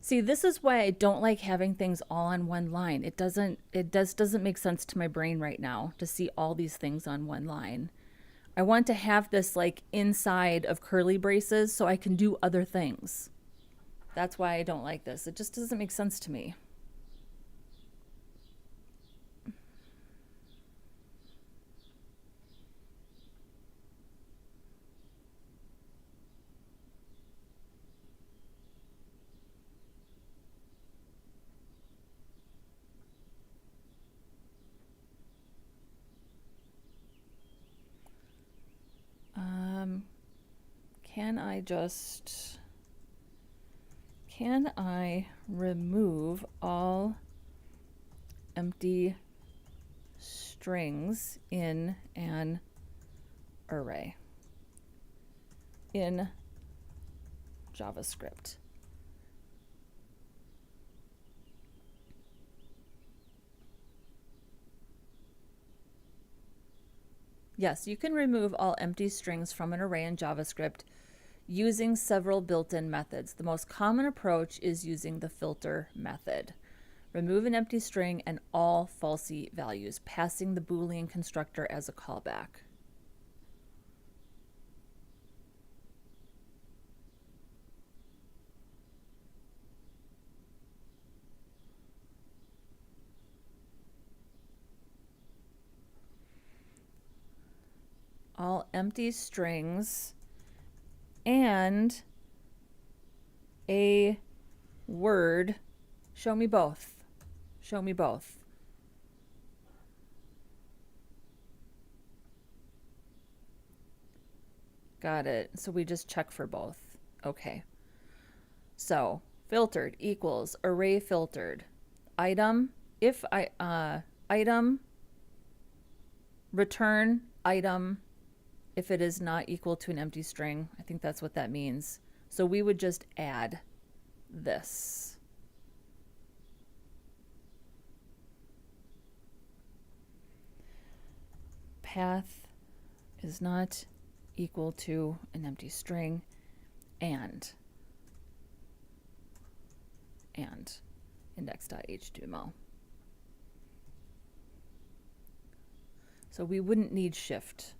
Speaker 1: See, this is why I don't like having things all on one line. It doesn't make sense to my brain right now to see all these things on one line. I want to have this like inside of curly braces so I can do other things. That's why I don't like this. It just doesn't make sense to me. Can I remove all empty strings in an array in JavaScript? Yes, you can remove all empty strings from an array in JavaScript using several built-in methods. The most common approach is using the filter method. Remove an empty string and all falsy values, passing the Boolean constructor as a callback. All empty strings and a word. Show me both. Show me both. Got it. So we just check for both. Okay. So filtered equals array filtered. Item, if item, return item if it is not equal to an empty string. I think that's what that means. So we would just add this. Path is not equal to an empty string and index.html. So we wouldn't need shift.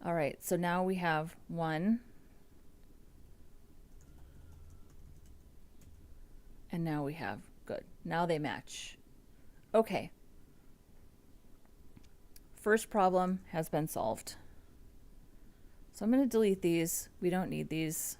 Speaker 1: All right, so now we have one, and now we have, good. Now they match. Okay. First problem has been solved. So I'm going to delete these. We don't need these.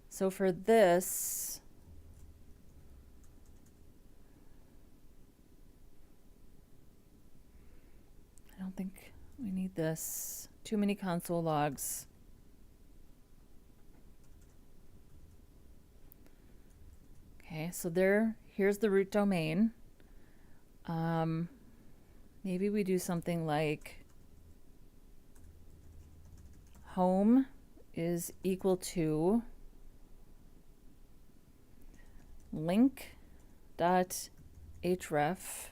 Speaker 1: So for this, I don't think we need this. Too many console logs. Okay, so here's the root domain. Maybe we do something like home is equal to link dot href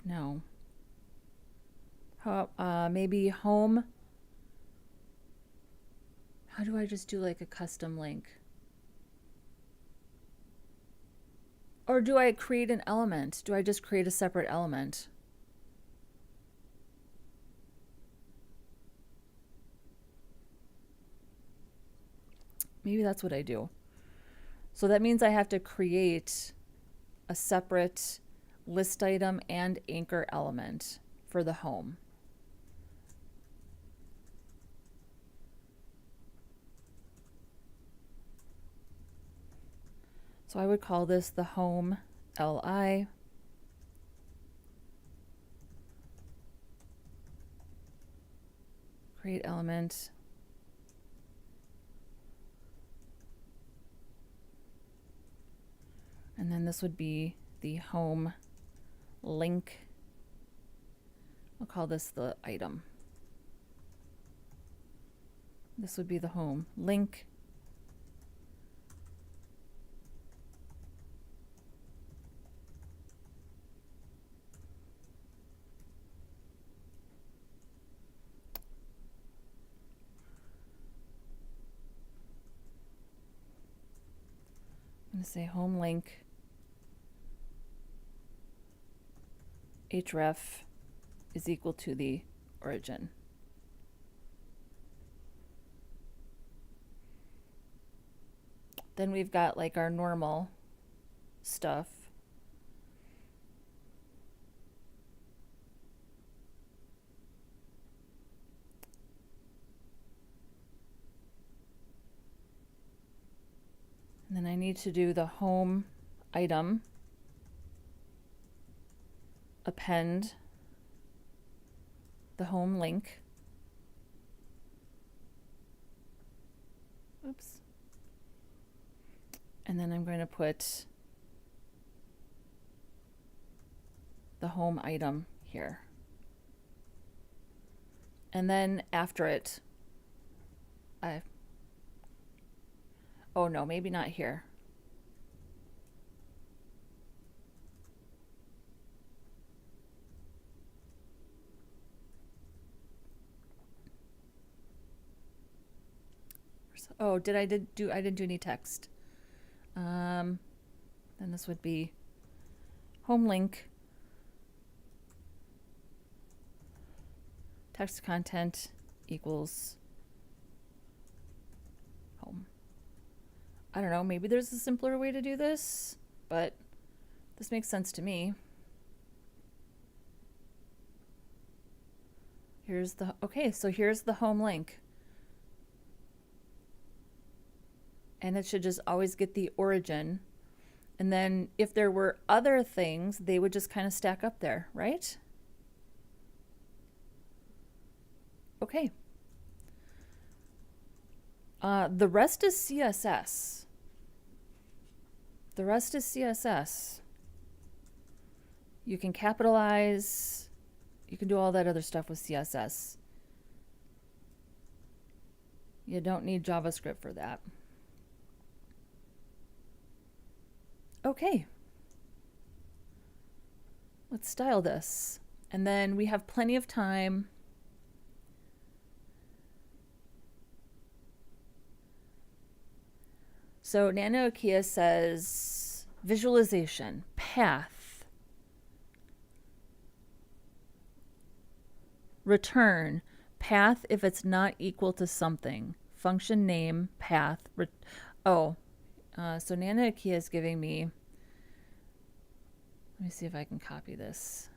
Speaker 1: no. Maybe home. How do I just do like a custom link? Or do I create an element? Do I just create a separate element? Maybe that's what I do. So that means I have to create a separate list item and anchor element for the home. So I would call this the home li. Create element. And then this would be the home link. I'll call this the item. This would be the home link. I'm going to say home link href is equal to the origin. Then we've got like our normal stuff. And then I need to do the home item, append the home link. Oops. And then I'm going to put the home item here. And then after it, oh no, maybe not here. Oh, I didn't do any text. Then this would be home link, text content equals home. I don't know, maybe there's a simpler way to do this, but this makes sense to me. Okay, so here's the home link. And it should just always get the origin. And then if there were other things, they would just kind of stack up there, right? Okay. The rest is CSS. The rest is CSS. You can capitalize. You can do all that other stuff with CSS. You don't need JavaScript for that. Okay. Let's style this. And then we have plenty of time. So Nana Okia says visualization, path, return, path if it's not equal to something, function name, path. So Nana Okia is giving me, let me see if I can copy this.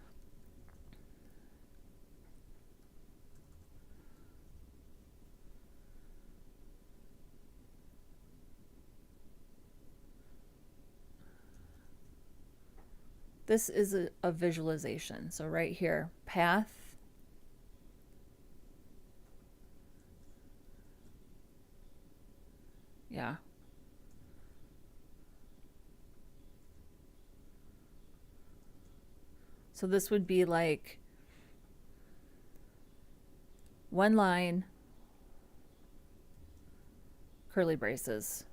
Speaker 1: This is a visualization. So right here, path. Yeah. So this would be like one line, curly braces.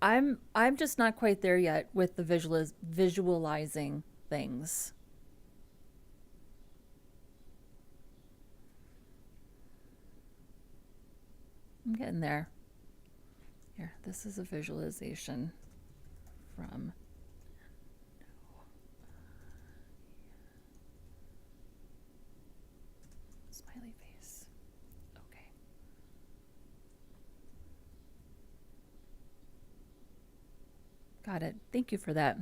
Speaker 1: I'm just not quite there yet with the visualizing things. I'm getting there. Here, this is a visualization from smiley face. Okay. Got it. Thank you for that.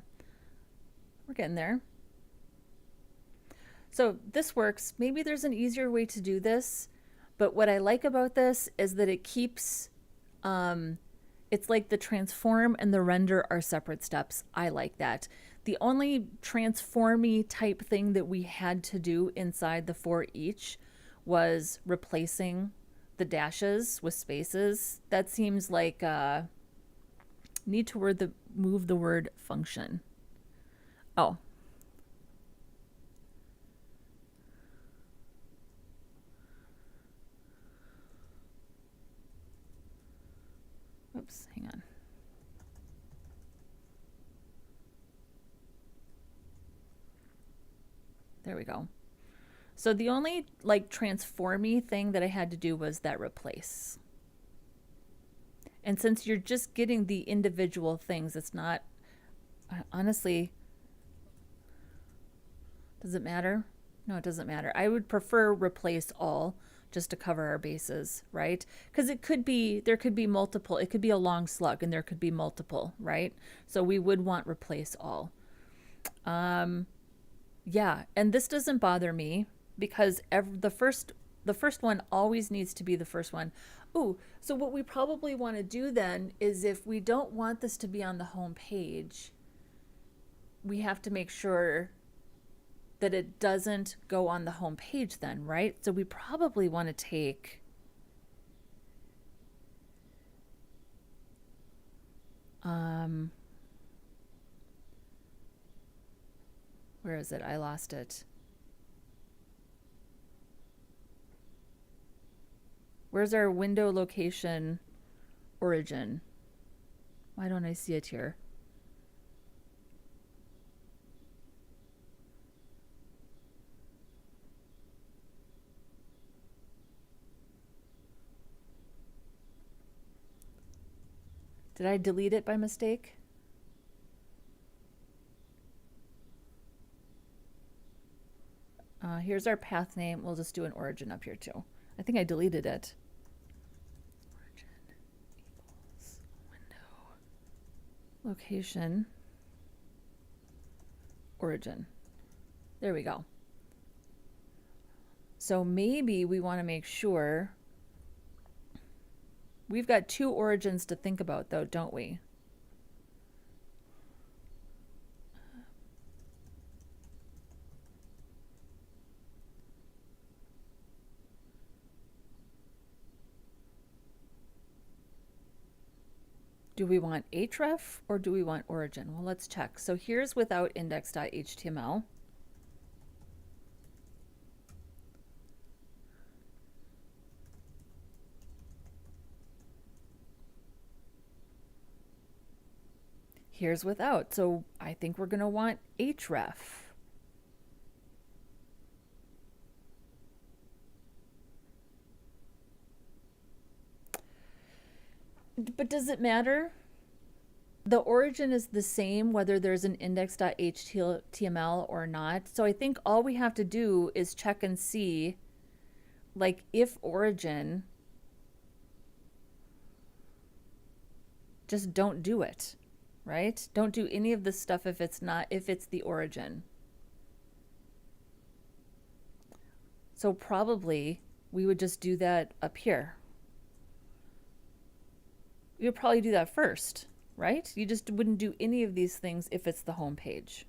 Speaker 1: We're getting there. So this works. Maybe there's an easier way to do this, but what I like about this is that it keeps, it's like the transform and the render are separate steps. I like that. The only transformy type thing that we had to do inside the for each was replacing the dashes with spaces. That seems like need to move the word function. Oh. Oops, hang on. There we go. So the only like transformy thing that I had to do was that replace. And since you're just getting the individual things, it's not, honestly, does it matter? No, it doesn't matter. I would prefer replace all just to cover our bases, right? Because it could be, there could be multiple, it could be a long slug and there could be multiple, right? So we would want replace all. Yeah, and this doesn't bother me because the first one always needs to be the first one. Ooh, so what we probably want to do then is if we don't want this to be on the home page, we have to make sure that it doesn't go on the home page then, right? So we probably want to take where is it? I lost it. Where's our window location origin? Why don't I see it here? Did I delete it by mistake? Here's our path name. We'll just do an origin up here too. I think I deleted it. Origin equals window location origin. There we go. So maybe we want to make sure we've got two origins to think about though, don't we? Do we want href or do we want origin? Well, let's check. So here's without index.html. Here's without. So I think we're going to want href. But does it matter? The origin is the same whether there's an index.html or not. So I think all we have to do is check and see, like, if origin, just don't do it, right? Don't do any of this stuff if it's the origin. So probably we would just do that up here. You would probably do that first, right? You just wouldn't do any of these things if it's the home page.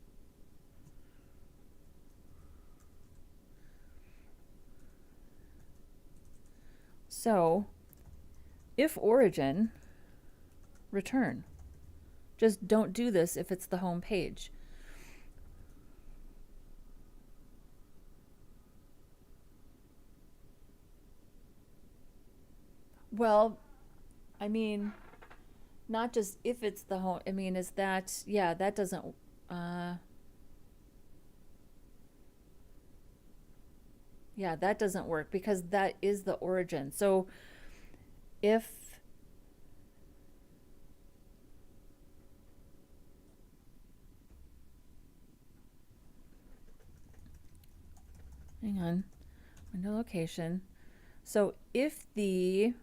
Speaker 1: So if origin, return. Just don't do this if it's the home page. Well, I mean, not just if it's the home. I mean, is that, yeah, that doesn't, uh, yeah, that doesn't work because that is the origin. So if, hang on, window location. So if the,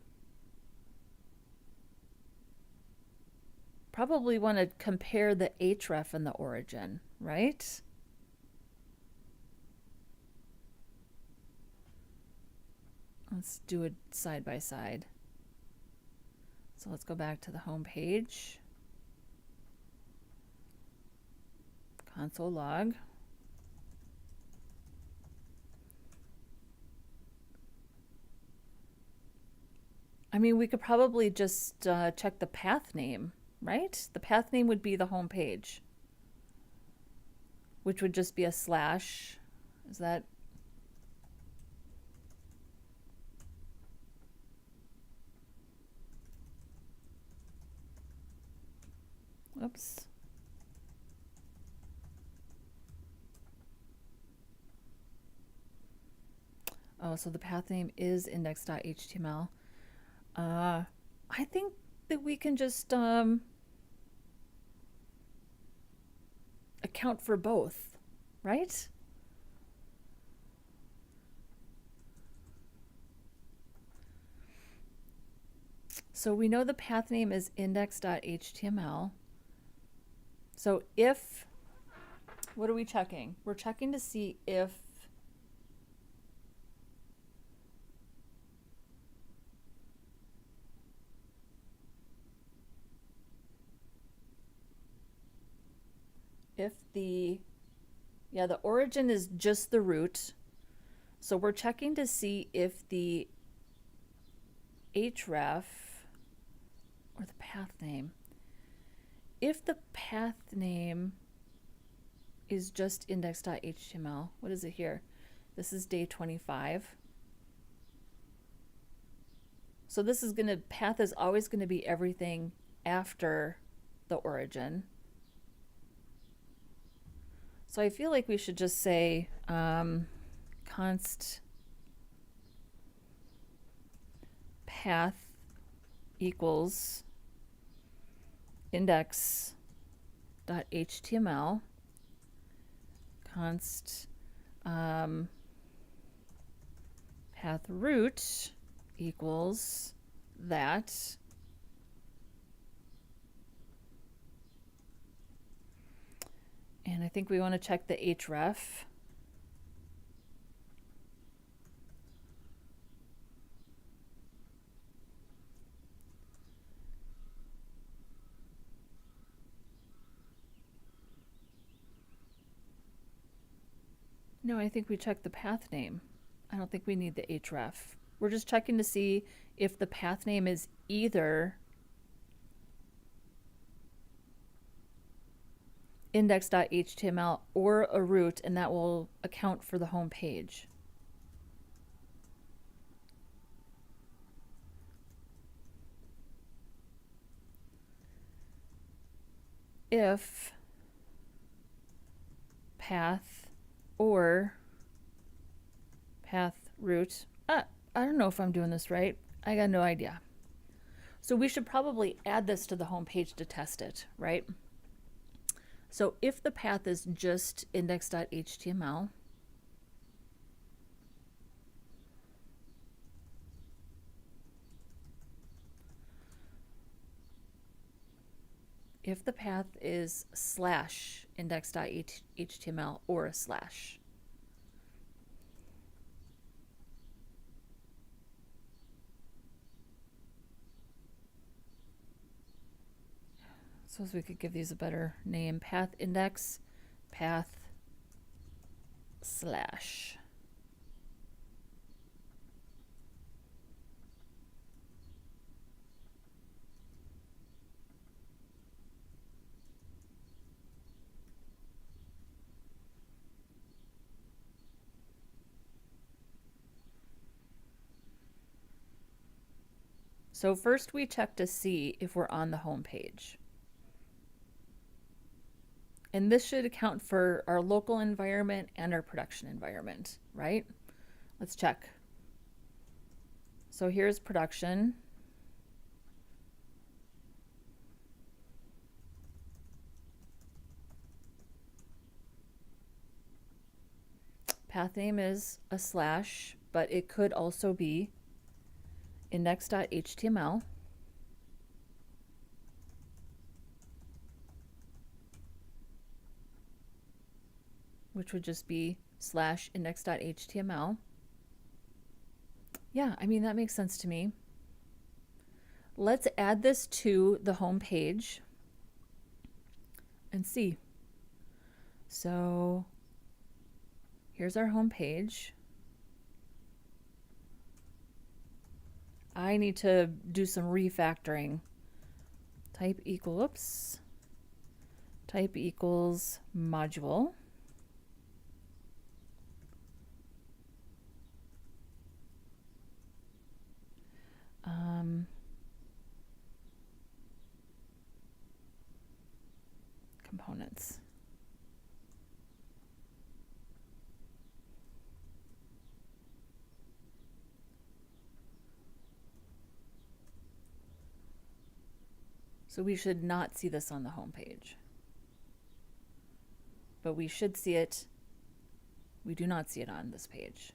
Speaker 1: probably want to compare the href and the origin, right? Let's do it side by side. So let's go back to the home page. Console log. I mean, we could probably just check the path name, right? The path name would be the home page, which would just be a slash. Is that? Oops. Oh, so the path name is index.html. I think that we can just account for both, right? So we know the path name is index.html. So if, what are we checking? We're checking to see if the, yeah, the origin is just the root. So we're checking to see if the href or the path name, if the path name is just index.html, what is it here? This is day 25. So this is gonna, path is always gonna be everything after the origin. So I feel like we should just say const path equals index.html const path root equals that. And I think we want to check the href. No, I think we check the path name. I don't think we need the href. We're just checking to see if the path name is either index.html or a root, and that will account for the home page. If path or path root, I don't know if I'm doing this right. I got no idea. So we should probably add this to the home page to test it, right? So if the path is just index.html, if the path is slash index.html or a slash, suppose we could give these a better name. Path index, path slash. So first we check to see if we're on the home page. And this should account for our local environment and our production environment, right? Let's check. So here's production. Path name is a slash, but it could also be index.html. Which would just be slash index.html. Yeah, I mean, that makes sense to me. Let's add this to the home page and see. So here's our home page. I need to do some refactoring. Type equals module. Components. So we should not see this on the home page, but we should see it. We do not see it on this page.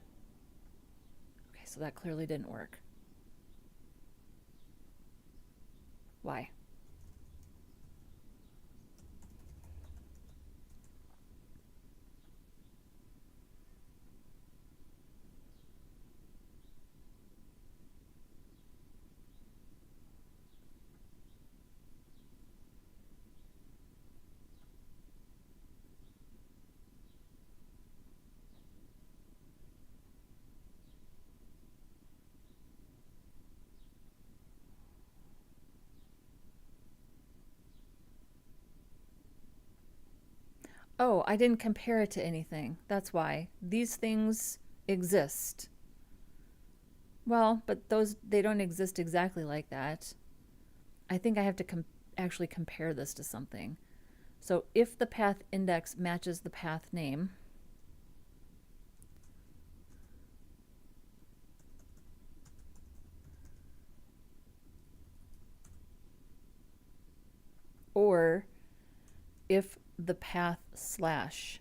Speaker 1: Okay, so that clearly didn't work. Why? Oh, I didn't compare it to anything. That's why. These things exist. Well, but they don't exist exactly like that. I think I have to actually compare this to something. So if the path index matches the path name, or if the path slash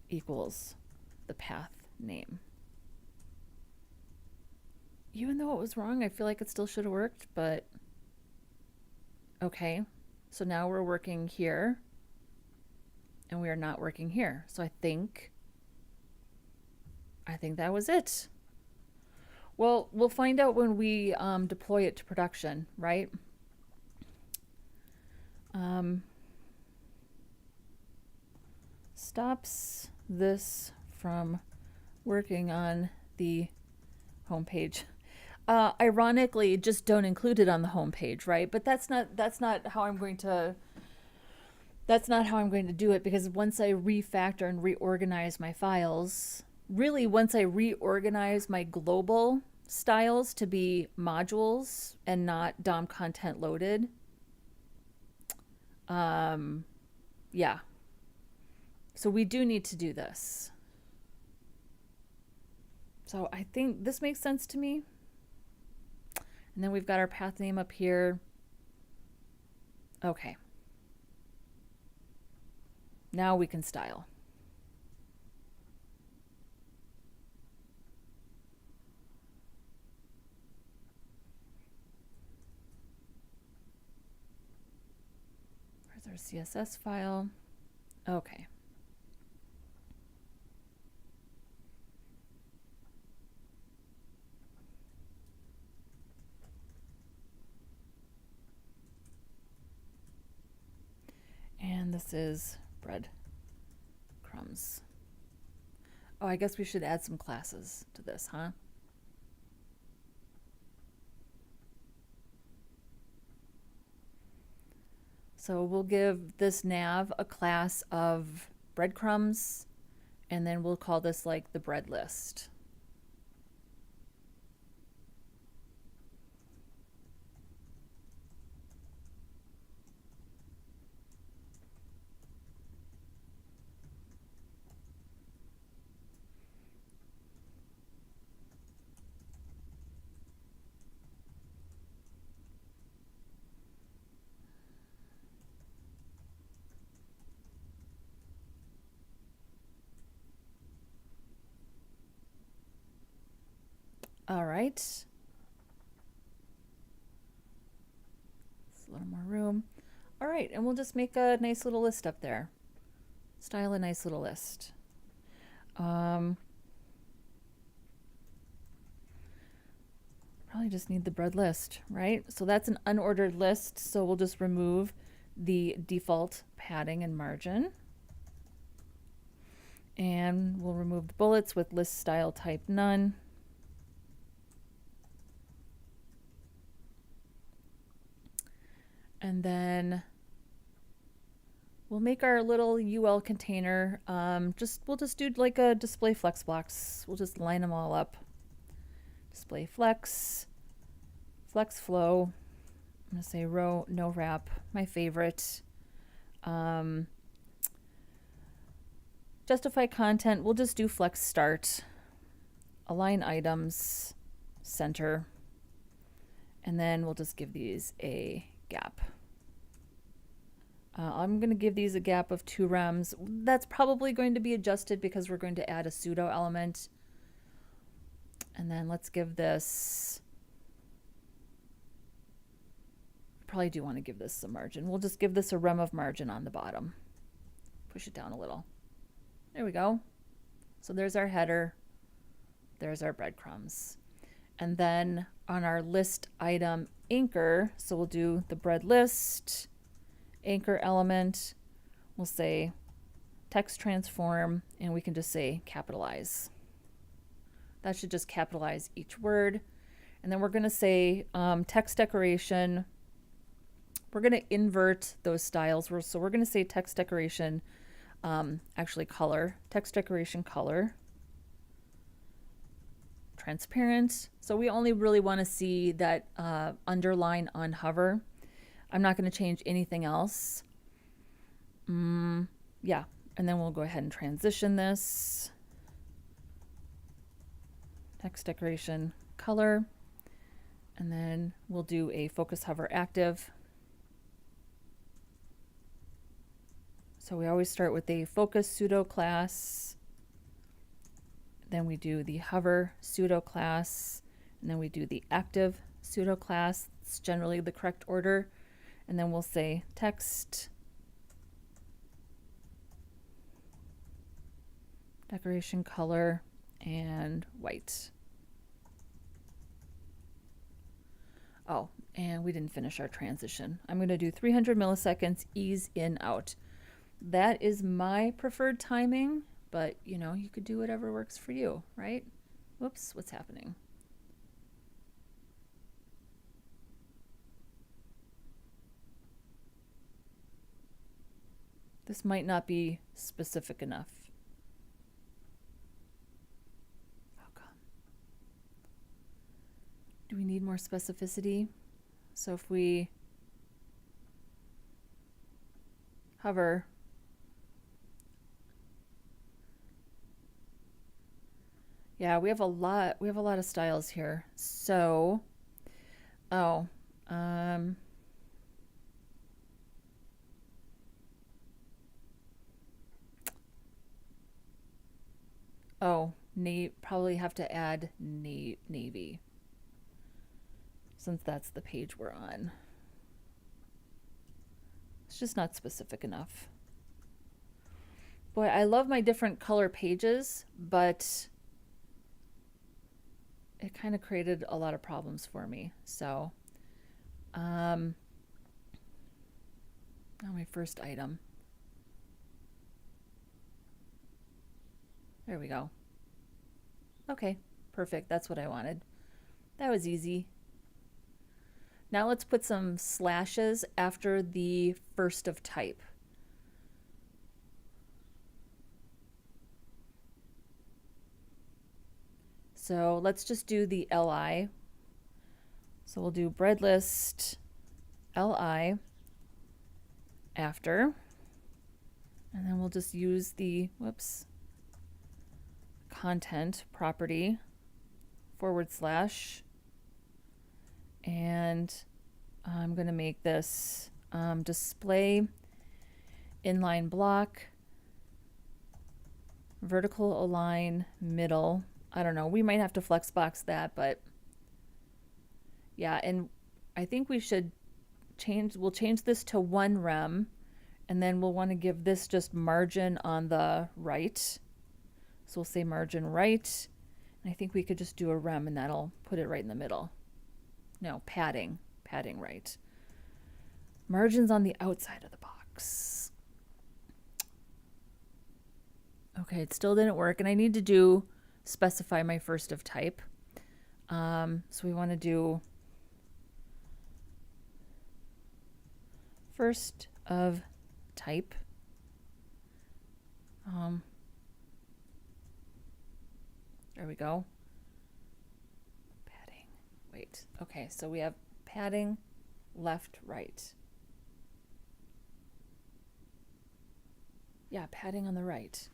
Speaker 1: equals the path name. Even though it was wrong, I feel like it still should have worked, but okay. So now we're working here and we are not working here. So I think that was it. Well, we'll find out when we deploy it to production, right? Stops this from working on the homepage. Ironically, just don't include it on the homepage, right? But that's not how I'm going to do it, because once I refactor and reorganize my files, really once I reorganize my global styles to be modules and not DOM content loaded, yeah. So we do need to do this. So I think this makes sense to me. And then we've got our path name up here. Okay. Now we can style. Where's our CSS file? Okay. And this is breadcrumbs. Oh, I guess we should add some classes to this, huh? So we'll give this nav a class of breadcrumbs, and then we'll call this like the bread list. All right. Just a little more room. All right, and we'll just make a nice little list up there. Style a nice little list. Probably just need the bread list, right? So that's an unordered list, so we'll just remove the default padding and margin. And we'll remove the bullets with list style type none. And then we'll make our little UL container. We'll just do like a display flex blocks. We'll just line them all up. Display flex, flex flow. I'm gonna say row no wrap, my favorite. Justify content, we'll just do flex start. Align items, center. And then we'll just give these a gap. I'm going to give these a gap of 2 rems. That's probably going to be adjusted because we're going to add a pseudo element. And then let's give this, probably do want to give this some margin. We'll just give this a rem of margin on the bottom. Push it down a little. There we go. So there's our header. There's our breadcrumbs. And then on our list item anchor, so we'll do the bread list, anchor element, we'll say text transform, and we can just say capitalize. That should just capitalize each word. And then we're going to say text decoration. We're going to invert those styles. So we're going to say text decoration, actually color, text decoration color. Transparent. So we only really want to see that underline on hover. I'm not going to change anything else. Yeah, and then we'll go ahead and transition this. Text decoration color. And then we'll do a focus hover active. So we always start with a focus pseudo class. Then we do the hover pseudo class, and then we do the active pseudo class. It's generally the correct order. And then we'll say text decoration color and white. Oh, and we didn't finish our transition. I'm going to do 300 milliseconds ease in out. That is my preferred timing. But, you know, you could do whatever works for you, right? Whoops, what's happening? This might not be specific enough. How come? Do we need more specificity? So if we hover, yeah, we have a lot of styles here. So, oh, probably have to add navy, since that's the page we're on. It's just not specific enough. Boy, I love my different color pages, but it kind of created a lot of problems for me. So, now my first item. There we go. Okay, perfect. That's what I wanted. That was easy. Now let's put some slashes after the first of type. So let's just do the li. So we'll do bread list li after, and then we'll just use the content property / and I'm going to make this display inline block, vertical align middle, I don't know. We might have to flexbox that, but yeah. And I think we should we'll change this to 1 rem, and then we'll want to give this just margin on the right. So we'll say margin right. And I think we could just do a rem and that'll put it right in the middle. No, padding right. Margins on the outside of the box. Okay, it still didn't work, and I need to specify my first of type. So we want to do first of type. There we go. Padding. Wait. Okay, so we have padding left, right. Yeah, padding on the right.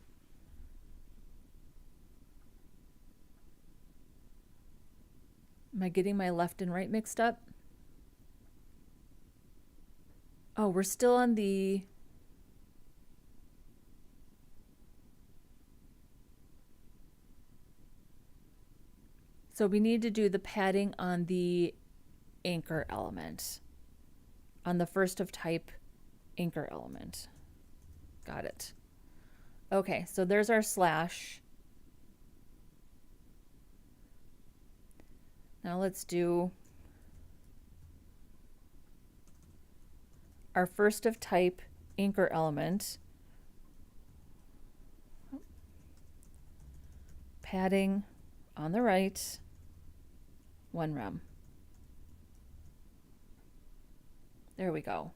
Speaker 1: Am I getting my left and right mixed up? Oh, we're still on the... So we need to do the padding on the anchor element, on the first of type anchor element. Got it. Okay, so there's our slash. Now let's do our first of type anchor element. Padding on the right, 1 rem. There we go.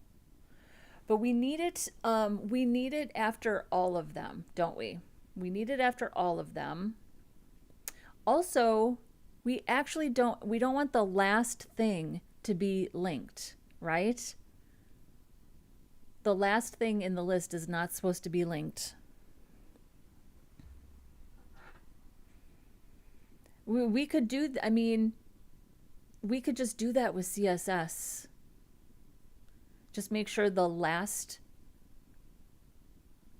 Speaker 1: But we need it after all of them, don't we? We need it after all of them. Also, we don't want the last thing to be linked, right? The last thing in the list is not supposed to be linked. We could do, I mean, we could just do that with CSS. Just make sure the last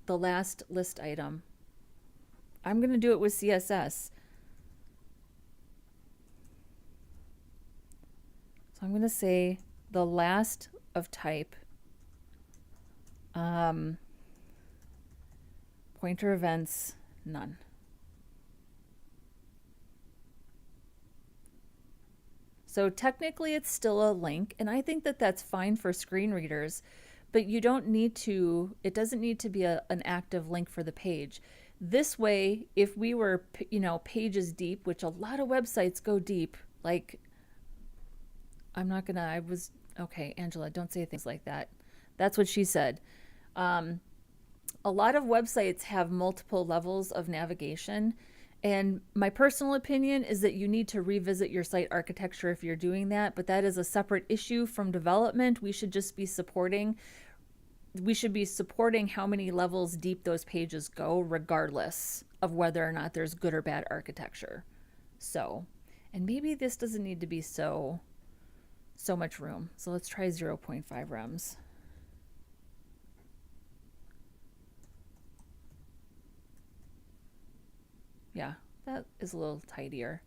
Speaker 1: list item. I'm going to do it with CSS. So I'm going to say the last of type pointer events, none. So technically it's still a link, and I think that that's fine for screen readers, but you don't need to, it doesn't need to be an active link for the page. This way, if we were, pages deep, which a lot of websites go deep, like, okay, Angela, don't say things like that. That's what she said. A lot of websites have multiple levels of navigation. And my personal opinion is that you need to revisit your site architecture if you're doing that, but that is a separate issue from development. We should just be supporting how many levels deep those pages go, regardless of whether or not there's good or bad architecture. So, and maybe this doesn't need to be so much room. So let's try 0.5 rems. Yeah, that is a little tidier.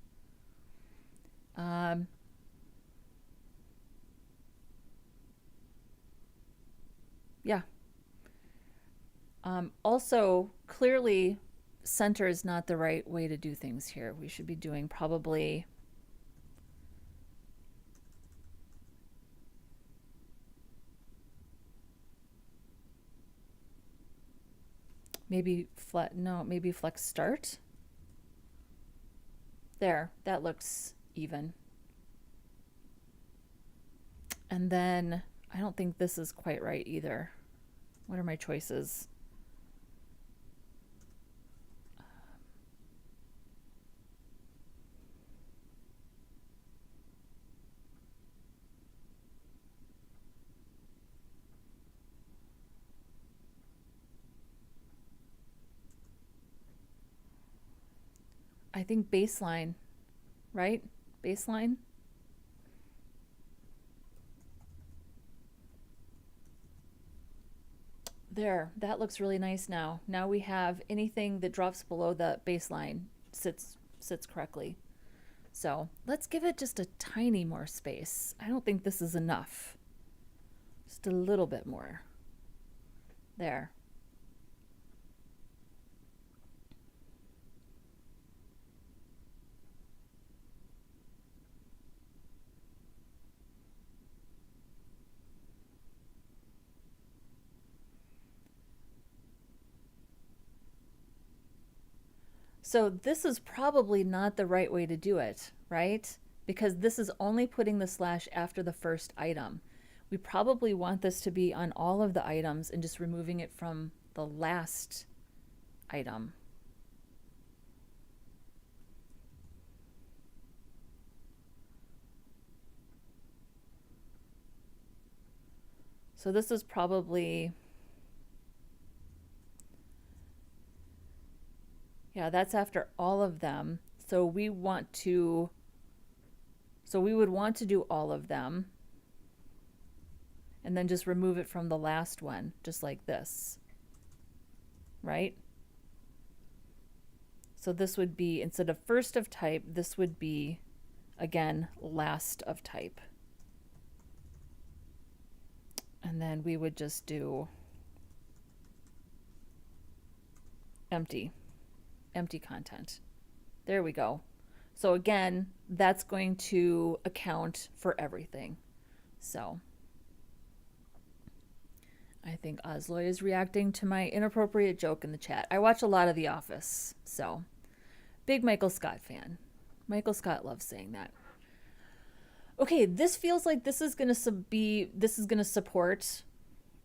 Speaker 1: Yeah. Also, clearly, center is not the right way to do things here. We should be doing probably maybe flex start. There, that looks even. And then I don't think this is quite right either. What are my choices? I think baseline, right? Baseline. There, that looks really nice now. Now we have anything that drops below the baseline sits sits correctly. So let's give it just a tiny more space. I don't think this is enough. Just a little bit more. There. So this is probably not the right way to do it, right? Because this is only putting the slash after the first item. We probably want this to be on all of the items and just removing it from the last item. So this is probably, yeah, that's after all of them. So we would want to do all of them and then just remove it from the last one, just like this, right? So this would be, instead of first of type, this would be, again, last of type. And then we would just do empty content. There we go. So again, that's going to account for everything. So I think Osloy is reacting to my inappropriate joke in the chat. I watch a lot of The Office, so big Michael Scott fan. Michael Scott loves saying that. Okay, this feels like this is going to support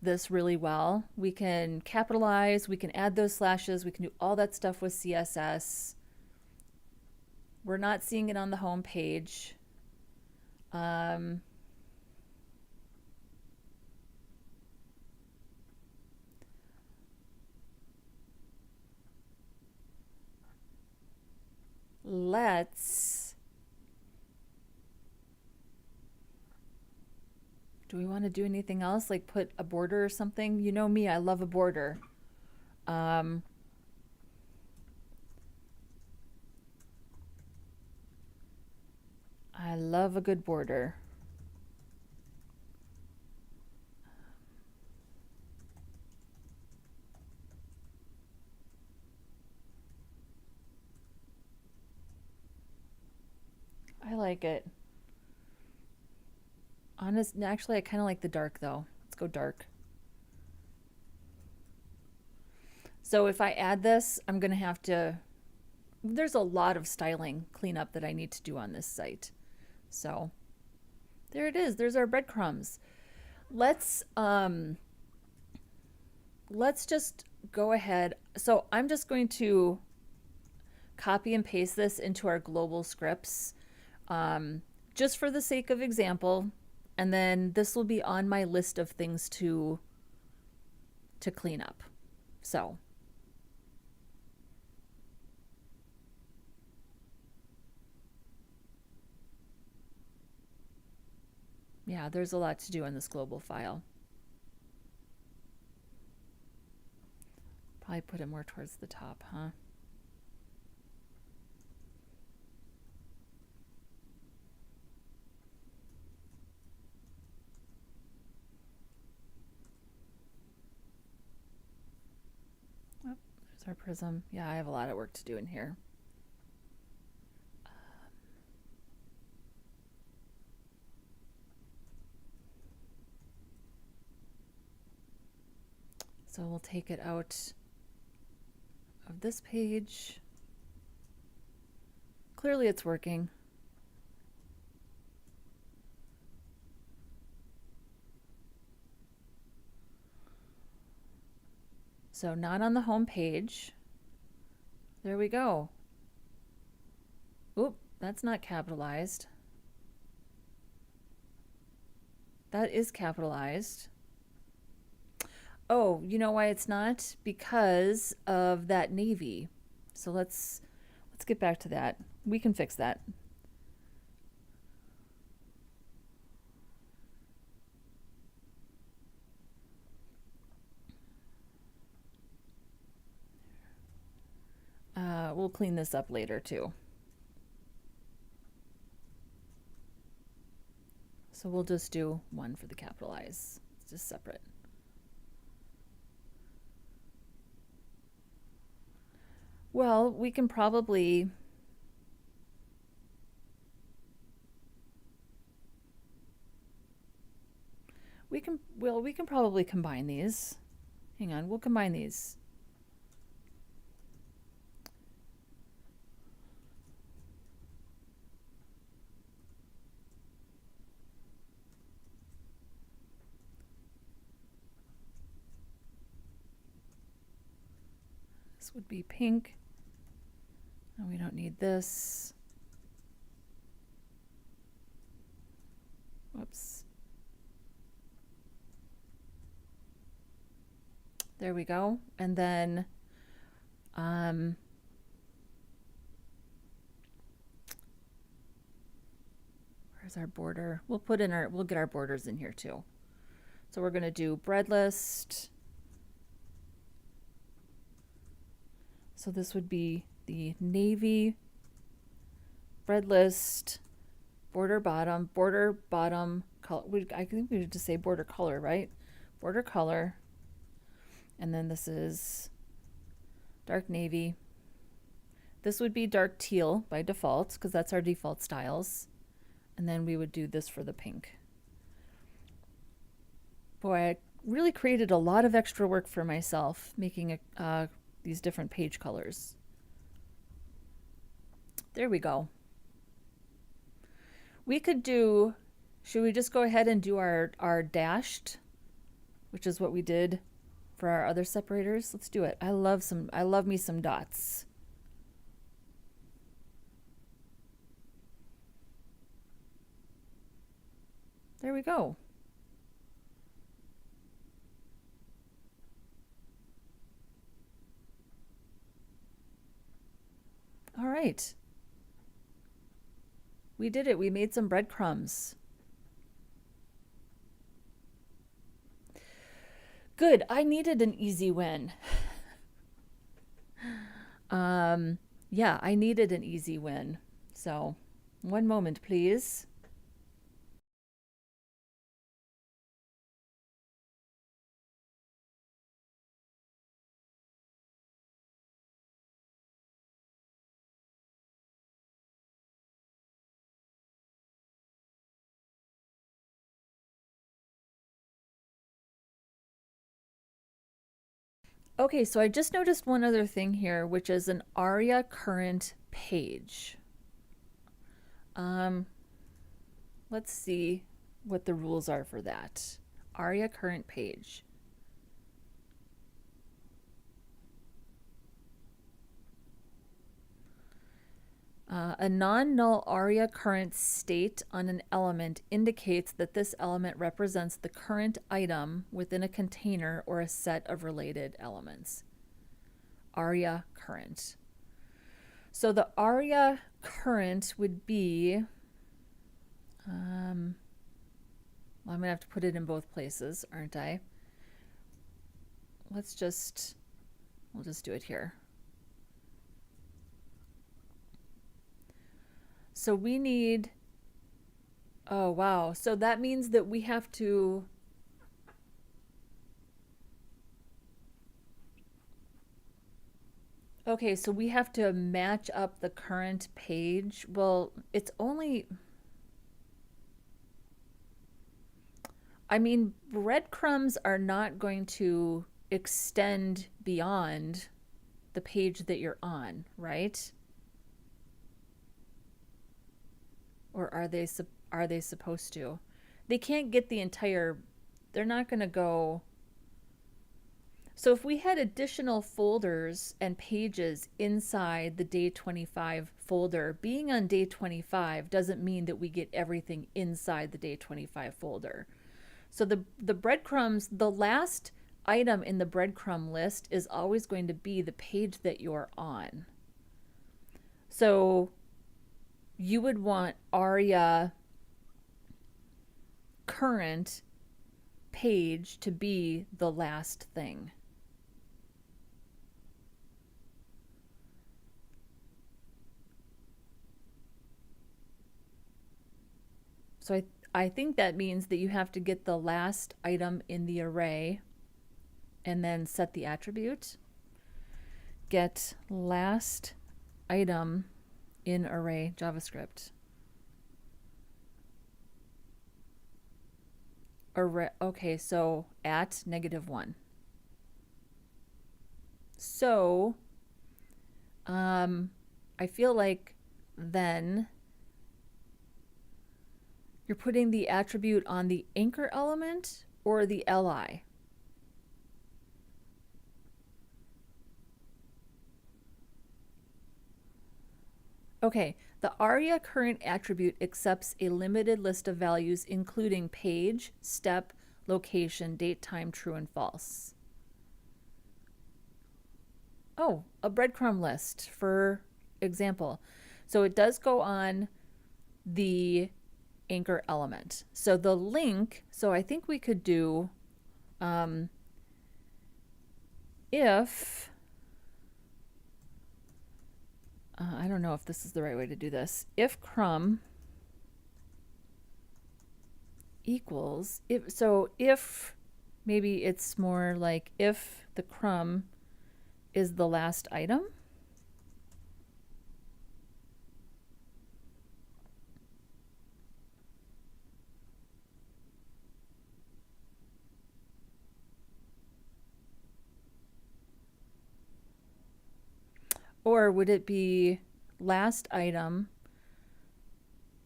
Speaker 1: this really well. We can capitalize, we can add those slashes, we can do all that stuff with CSS. We're not seeing it on the home page. Do we want to do anything else? Like put a border or something? You know me, I love a border. I love a good border. I like it. Actually, I kind of like the dark though. Let's go dark. So if I add this, I'm going to have to, there's a lot of styling cleanup that I need to do on this site. So there it is. There's our breadcrumbs. Let's just go ahead. So I'm just going to copy and paste this into our global scripts, just for the sake of example. And then this will be on my list of things to clean up. So yeah, there's a lot to do in this global file. Probably put it more towards the top, huh? Oh, there's our prism. Yeah, I have a lot of work to do in here. So we'll take it out of this page. Clearly it's working. So not on the home page. There we go. Oop, that's not capitalized. That is capitalized. Oh, you know why it's not? Because of that navy. So let's get back to that. We can fix that. We'll clean this up later too. So we'll just do 1 for the capital I's. It's just separate. Well, we can probably we can probably combine these. Hang on, we'll combine these. This would be pink. And we don't need this. Whoops. There we go. And then where's our border? We'll get our borders in here too. So we're going to do bread list. So this would be the navy bread list, border bottom color. I think we should just say border color, right? Border color. And then this is dark navy. This would be dark teal by default because that's our default styles. And then we would do this for the pink. Boy, I really created a lot of extra work for myself making these different page colors. There we go. We could do, should we just go ahead and do our dashed, which is what we did for our other separators? Let's do it. I love me some dots. There we go. All right. We did it. We made some breadcrumbs. Good. I needed an easy win. Yeah, I needed an easy win. So, one moment, please. Okay, so I just noticed one other thing here, which is an ARIA current page. Let's see what the rules are for that. ARIA current page. A non-null ARIA current state on an element indicates that this element represents the current item within a container or a set of related elements. ARIA current. So the ARIA current would be, well, I'm going to have to put it in both places, aren't I? We'll just do it here. So we need, oh wow, so that means that we have to, okay, so we have to match up the current page. Well, it's only, I mean, breadcrumbs are not going to extend beyond the page that you're on, right? Or are they supposed to? They can't get the entire, they're not going to go. So if we had additional folders and pages inside the day 25 folder, being on day 25 doesn't mean that we get everything inside the day 25 folder. So the breadcrumbs, the last item in the breadcrumb list is always going to be the page that you're on. So you would want ARIA current page to be the last thing. So I think that means that you have to get the last item in the array and then set the attribute. Get last item in array JavaScript. Array, okay, so at -1. So I feel like then you're putting the attribute on the anchor element or the li. Okay, the aria current attribute accepts a limited list of values including page, step, location, date, time, true, and false. Oh, a breadcrumb list, for example. So it does go on the anchor element. So the link, so I think we could do if, I don't know if this is the right way to do this. If crumb equals, if maybe it's more like if the crumb is the last item. Or would it be last item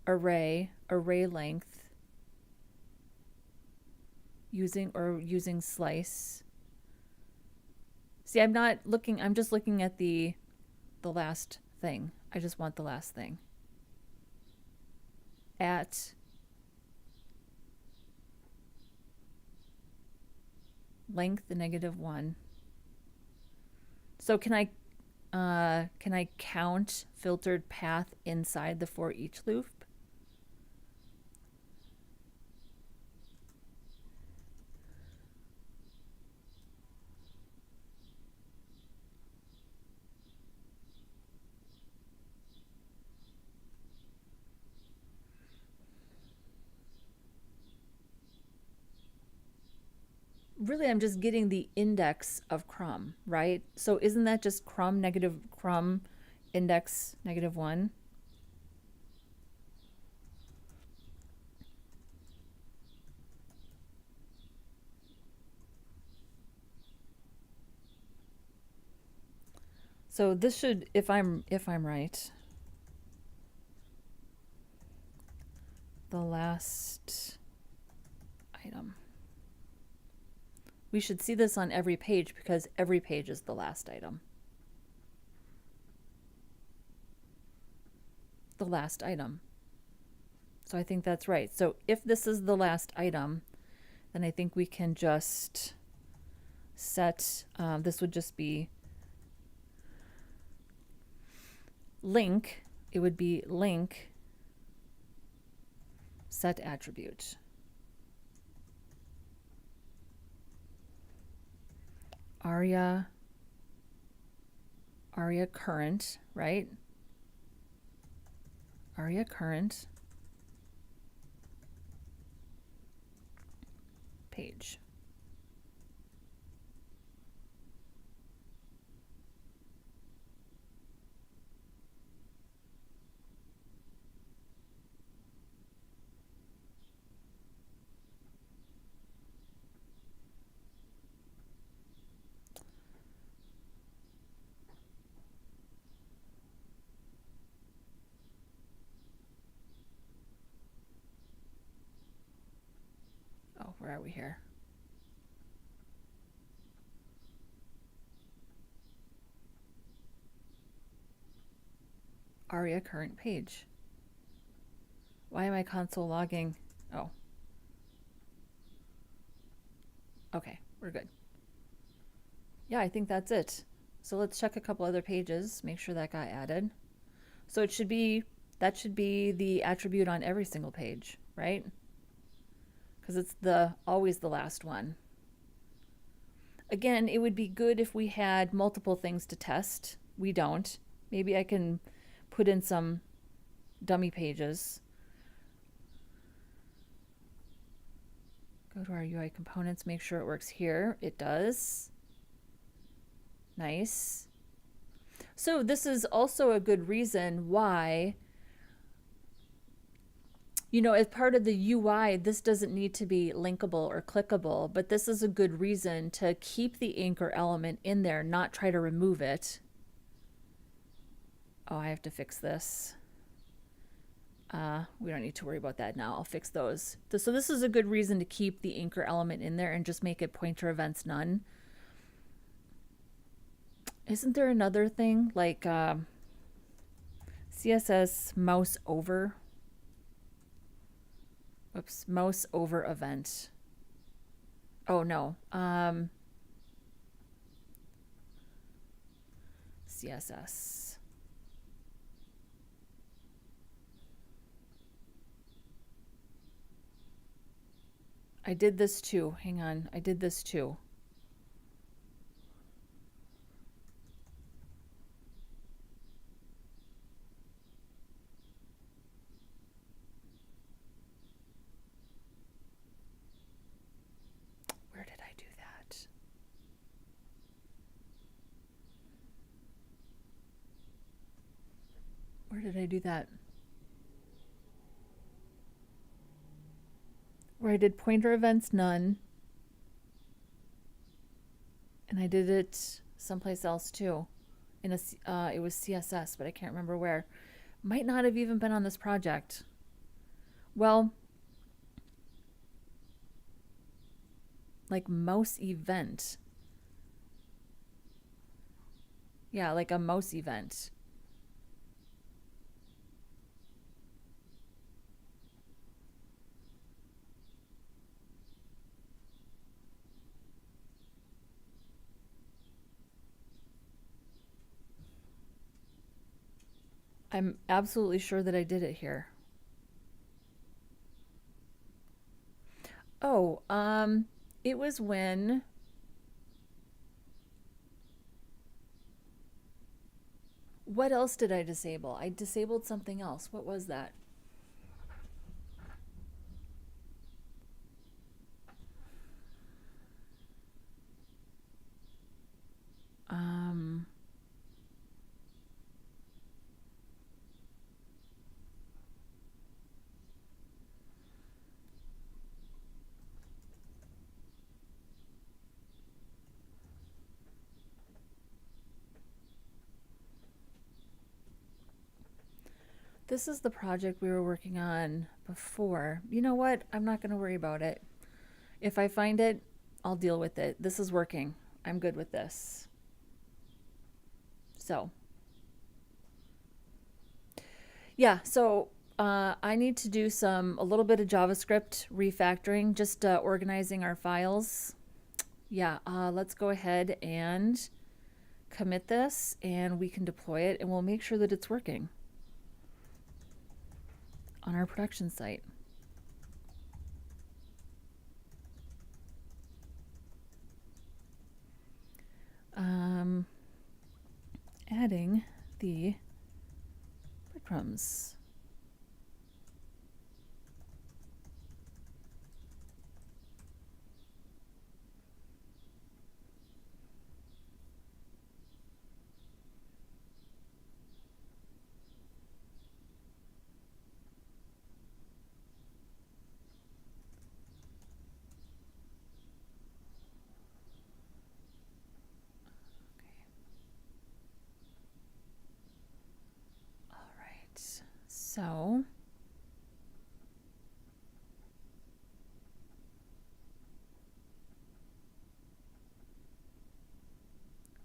Speaker 1: array length using slice? See, I'm not looking, I'm just looking at the last thing. I just want the last thing. At length -1. So can I count filtered path inside the for each loop? Really, I'm just getting the index of crumb, right? So isn't that just crumb index -1? So this should, if I'm right, the last item. We should see this on every page because every page is the last item. The last item. So I think that's right. So if this is the last item, then I think we can just set, this would just be link. It would be link set attribute. Aria current, right? Aria current page. Oh, where are we here? Aria current page. Why am I console logging? Oh. Okay, we're good. Yeah, I think that's it. So let's check a couple other pages, make sure that got added. So it should be, that should be the attribute on every single page, right? Because it's always the last one. Again, it would be good if we had multiple things to test. We don't. Maybe I can put in some dummy pages. Go to our UI components, make sure it works here. It does. Nice. So this is also a good reason why, you know, as part of the UI, this doesn't need to be linkable or clickable, but this is a good reason to keep the anchor element in there, not try to remove it. Oh, I have to fix this. We don't need to worry about that now. I'll fix those. So this is a good reason to keep the anchor element in there and just make it pointer events none. Isn't there another thing like CSS mouse over? Oops, mouse over event. Oh no. CSS. I did this too. Hang on. I did this too. Where did I do that? Where did I do that? Where I did pointer events none. And I did it someplace else too. In a, it was CSS, but I can't remember where. Might not have even been on this project. Well, like mouse event. Yeah, like a mouse event. I'm absolutely sure that I did it here. Oh, it was when what else did I disable? I disabled something else. What was that? This is the project we were working on before. You know what? I'm not going to worry about it. If I find it, I'll deal with it. This is working. I'm good with this. So, yeah, so I need to do a little bit of JavaScript refactoring, just organizing our files. Yeah, let's go ahead and commit this and we can deploy it and we'll make sure that it's working on our production site. Adding the breadcrumbs. So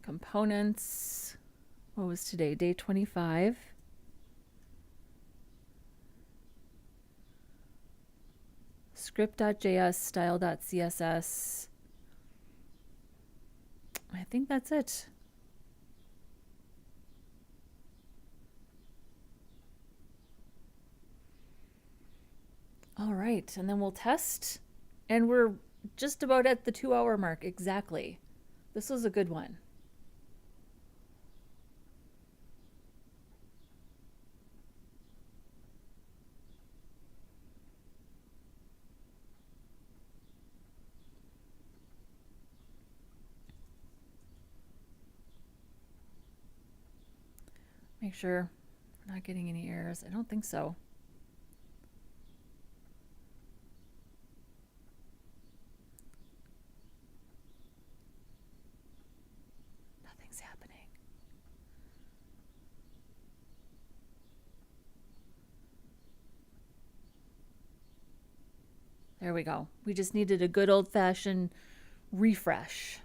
Speaker 1: components, what was today? Day 25. Script.js, style.css. I think that's it. All right, and then we'll test. And we're just about at the 2-hour mark, exactly. This was a good one. make sure we're not getting any errors. I don't think so. Nothing's happening. There we go. We just needed a good old-fashioned refresh.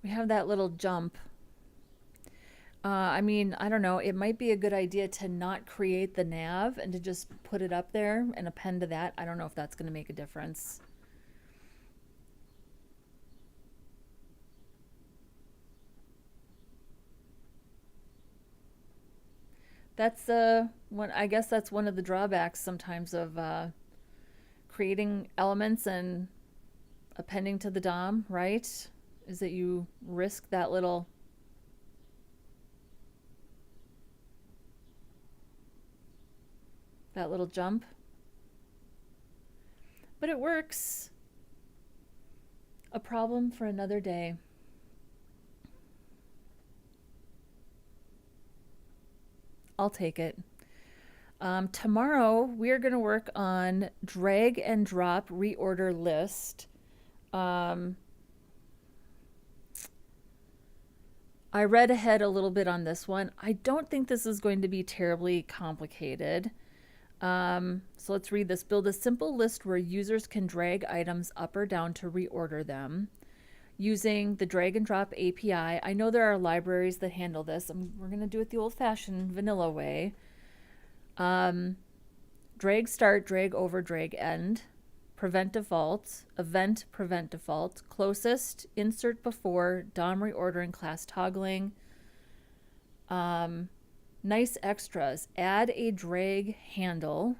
Speaker 1: We have that little jump. I mean, I don't know. It might be a good idea to not create the nav and to just put it up there and append to that. I don't know if that's going to make a difference. That's one. I guess that's one of the drawbacks sometimes of creating elements and appending to the DOM, right? Is that you risk that little jump. But it works. A problem for another day. I'll take it. Tomorrow we're going to work on drag and drop reorder list. I read ahead a little bit on this one. I don't think this is going to be terribly complicated. So let's read this. Build a simple list where users can drag items up or down to reorder them using the drag and drop API. I know there are libraries that handle this. We're going to do it the old-fashioned vanilla way. Drag start, drag over, drag end, prevent default, event prevent default, closest, insert before, DOM reordering, class toggling. Nice extras. Add a drag handle.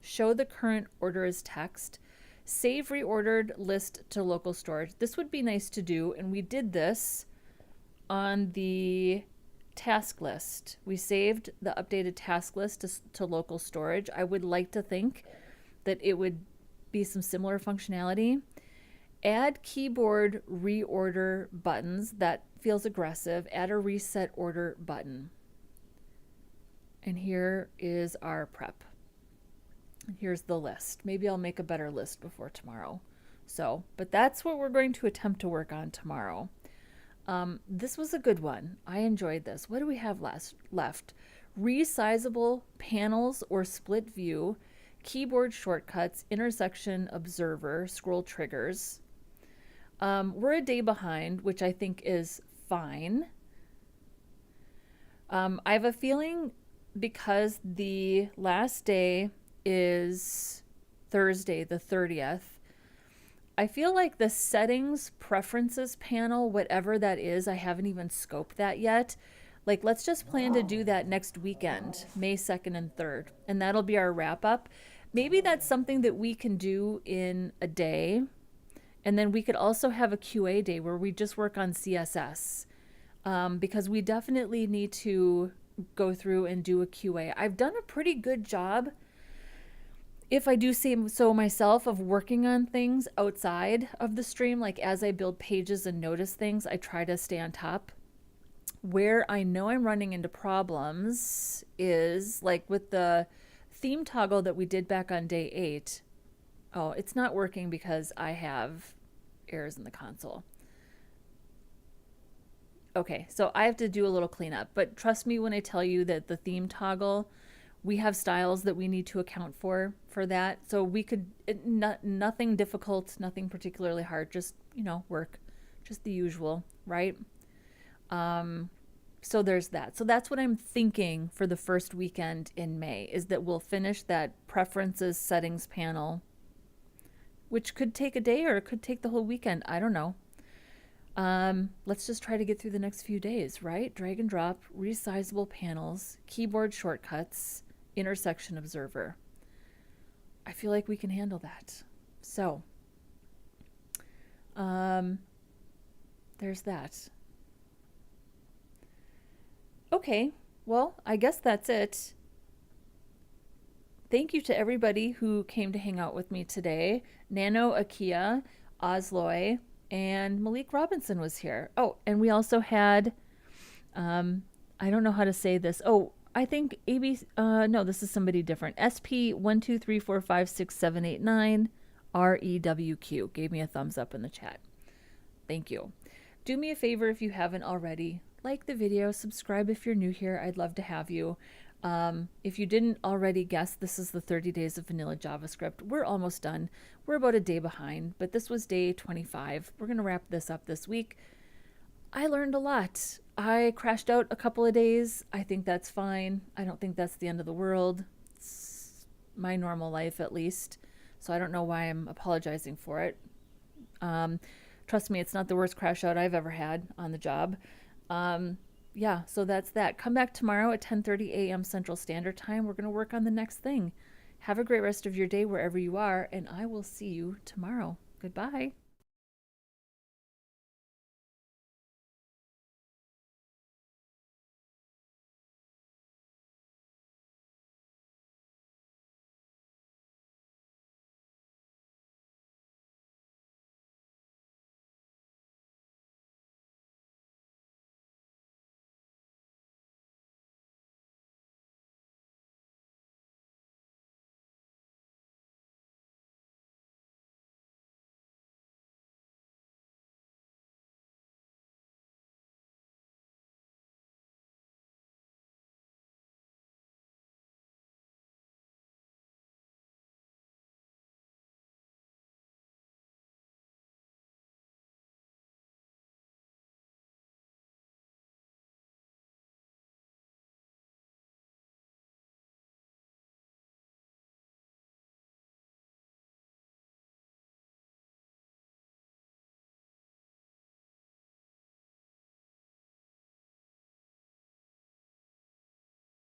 Speaker 1: Show the current order as text. Save reordered list to local storage. This would be nice to do, and we did this on the task list. We saved the updated task list to local storage. I would like to think that it would be some similar functionality. Add keyboard reorder buttons. That feels aggressive. Add a reset order button. And here is our prep. Here's the list. Maybe I'll make a better list before tomorrow. But that's what we're going to attempt to work on tomorrow. This was a good one. I enjoyed this. What do we have left? Resizable panels or split view, keyboard shortcuts, intersection observer, scroll triggers. We're a day behind, which I think is fine. I have a feeling because the last day is Thursday, the 30th, I feel like the settings preferences panel, whatever that is, I haven't even scoped that yet. Like, let's just plan to do that next weekend, May 2nd and 3rd, and that'll be our wrap up. Maybe that's something that we can do in a day. And then we could also have a QA day where we just work on CSS, because we definitely need to go through and do a QA. I've done a pretty good job, if I do say so myself, of working on things outside of the stream. Like as I build pages and notice things, I try to stay on top. Where I know I'm running into problems is like with the theme toggle that we did back on day 8. Oh, it's not working because I have errors in the console. Okay, so I have to do a little cleanup, but trust me when I tell you that the theme toggle, we have styles that we need to account for that. So we could, nothing difficult, nothing particularly hard, just, work, just the usual, right? So there's that. So that's what I'm thinking for the first weekend in May, is that we'll finish that preferences settings panel, which could take a day or it could take the whole weekend. I don't know. Let's just try to get through the next few days, right? Drag and drop, resizable panels, keyboard shortcuts, intersection observer. I feel like we can handle that. So, there's that. Okay, well, I guess that's it. Thank you to everybody who came to hang out with me today. Nano Akia, Osloy, and Malik Robinson was here. Oh, and we also had, I don't know how to say this. Oh, I think AB, no, this is somebody different. SP123456789 REWQ gave me a thumbs up in the chat. Thank you. Do me a favor if you haven't already. Like the video, subscribe if you're new here. I'd love to have you. If you didn't already guess, this is the 30 Days of Vanilla JavaScript. We're almost done. We're about a day behind, but this was day 25. We're going to wrap this up this week. I learned a lot. I crashed out a couple of days. I think that's fine. I don't think that's the end of the world. It's my normal life, at least. So I don't know why I'm apologizing for it. Trust me, it's not the worst crash out I've ever had on the job. Yeah, so that's that. Come back tomorrow at 10:30 a.m. Central Standard Time. We're going to work on the next thing. Have a great rest of your day wherever you are, and I will see you tomorrow. Goodbye.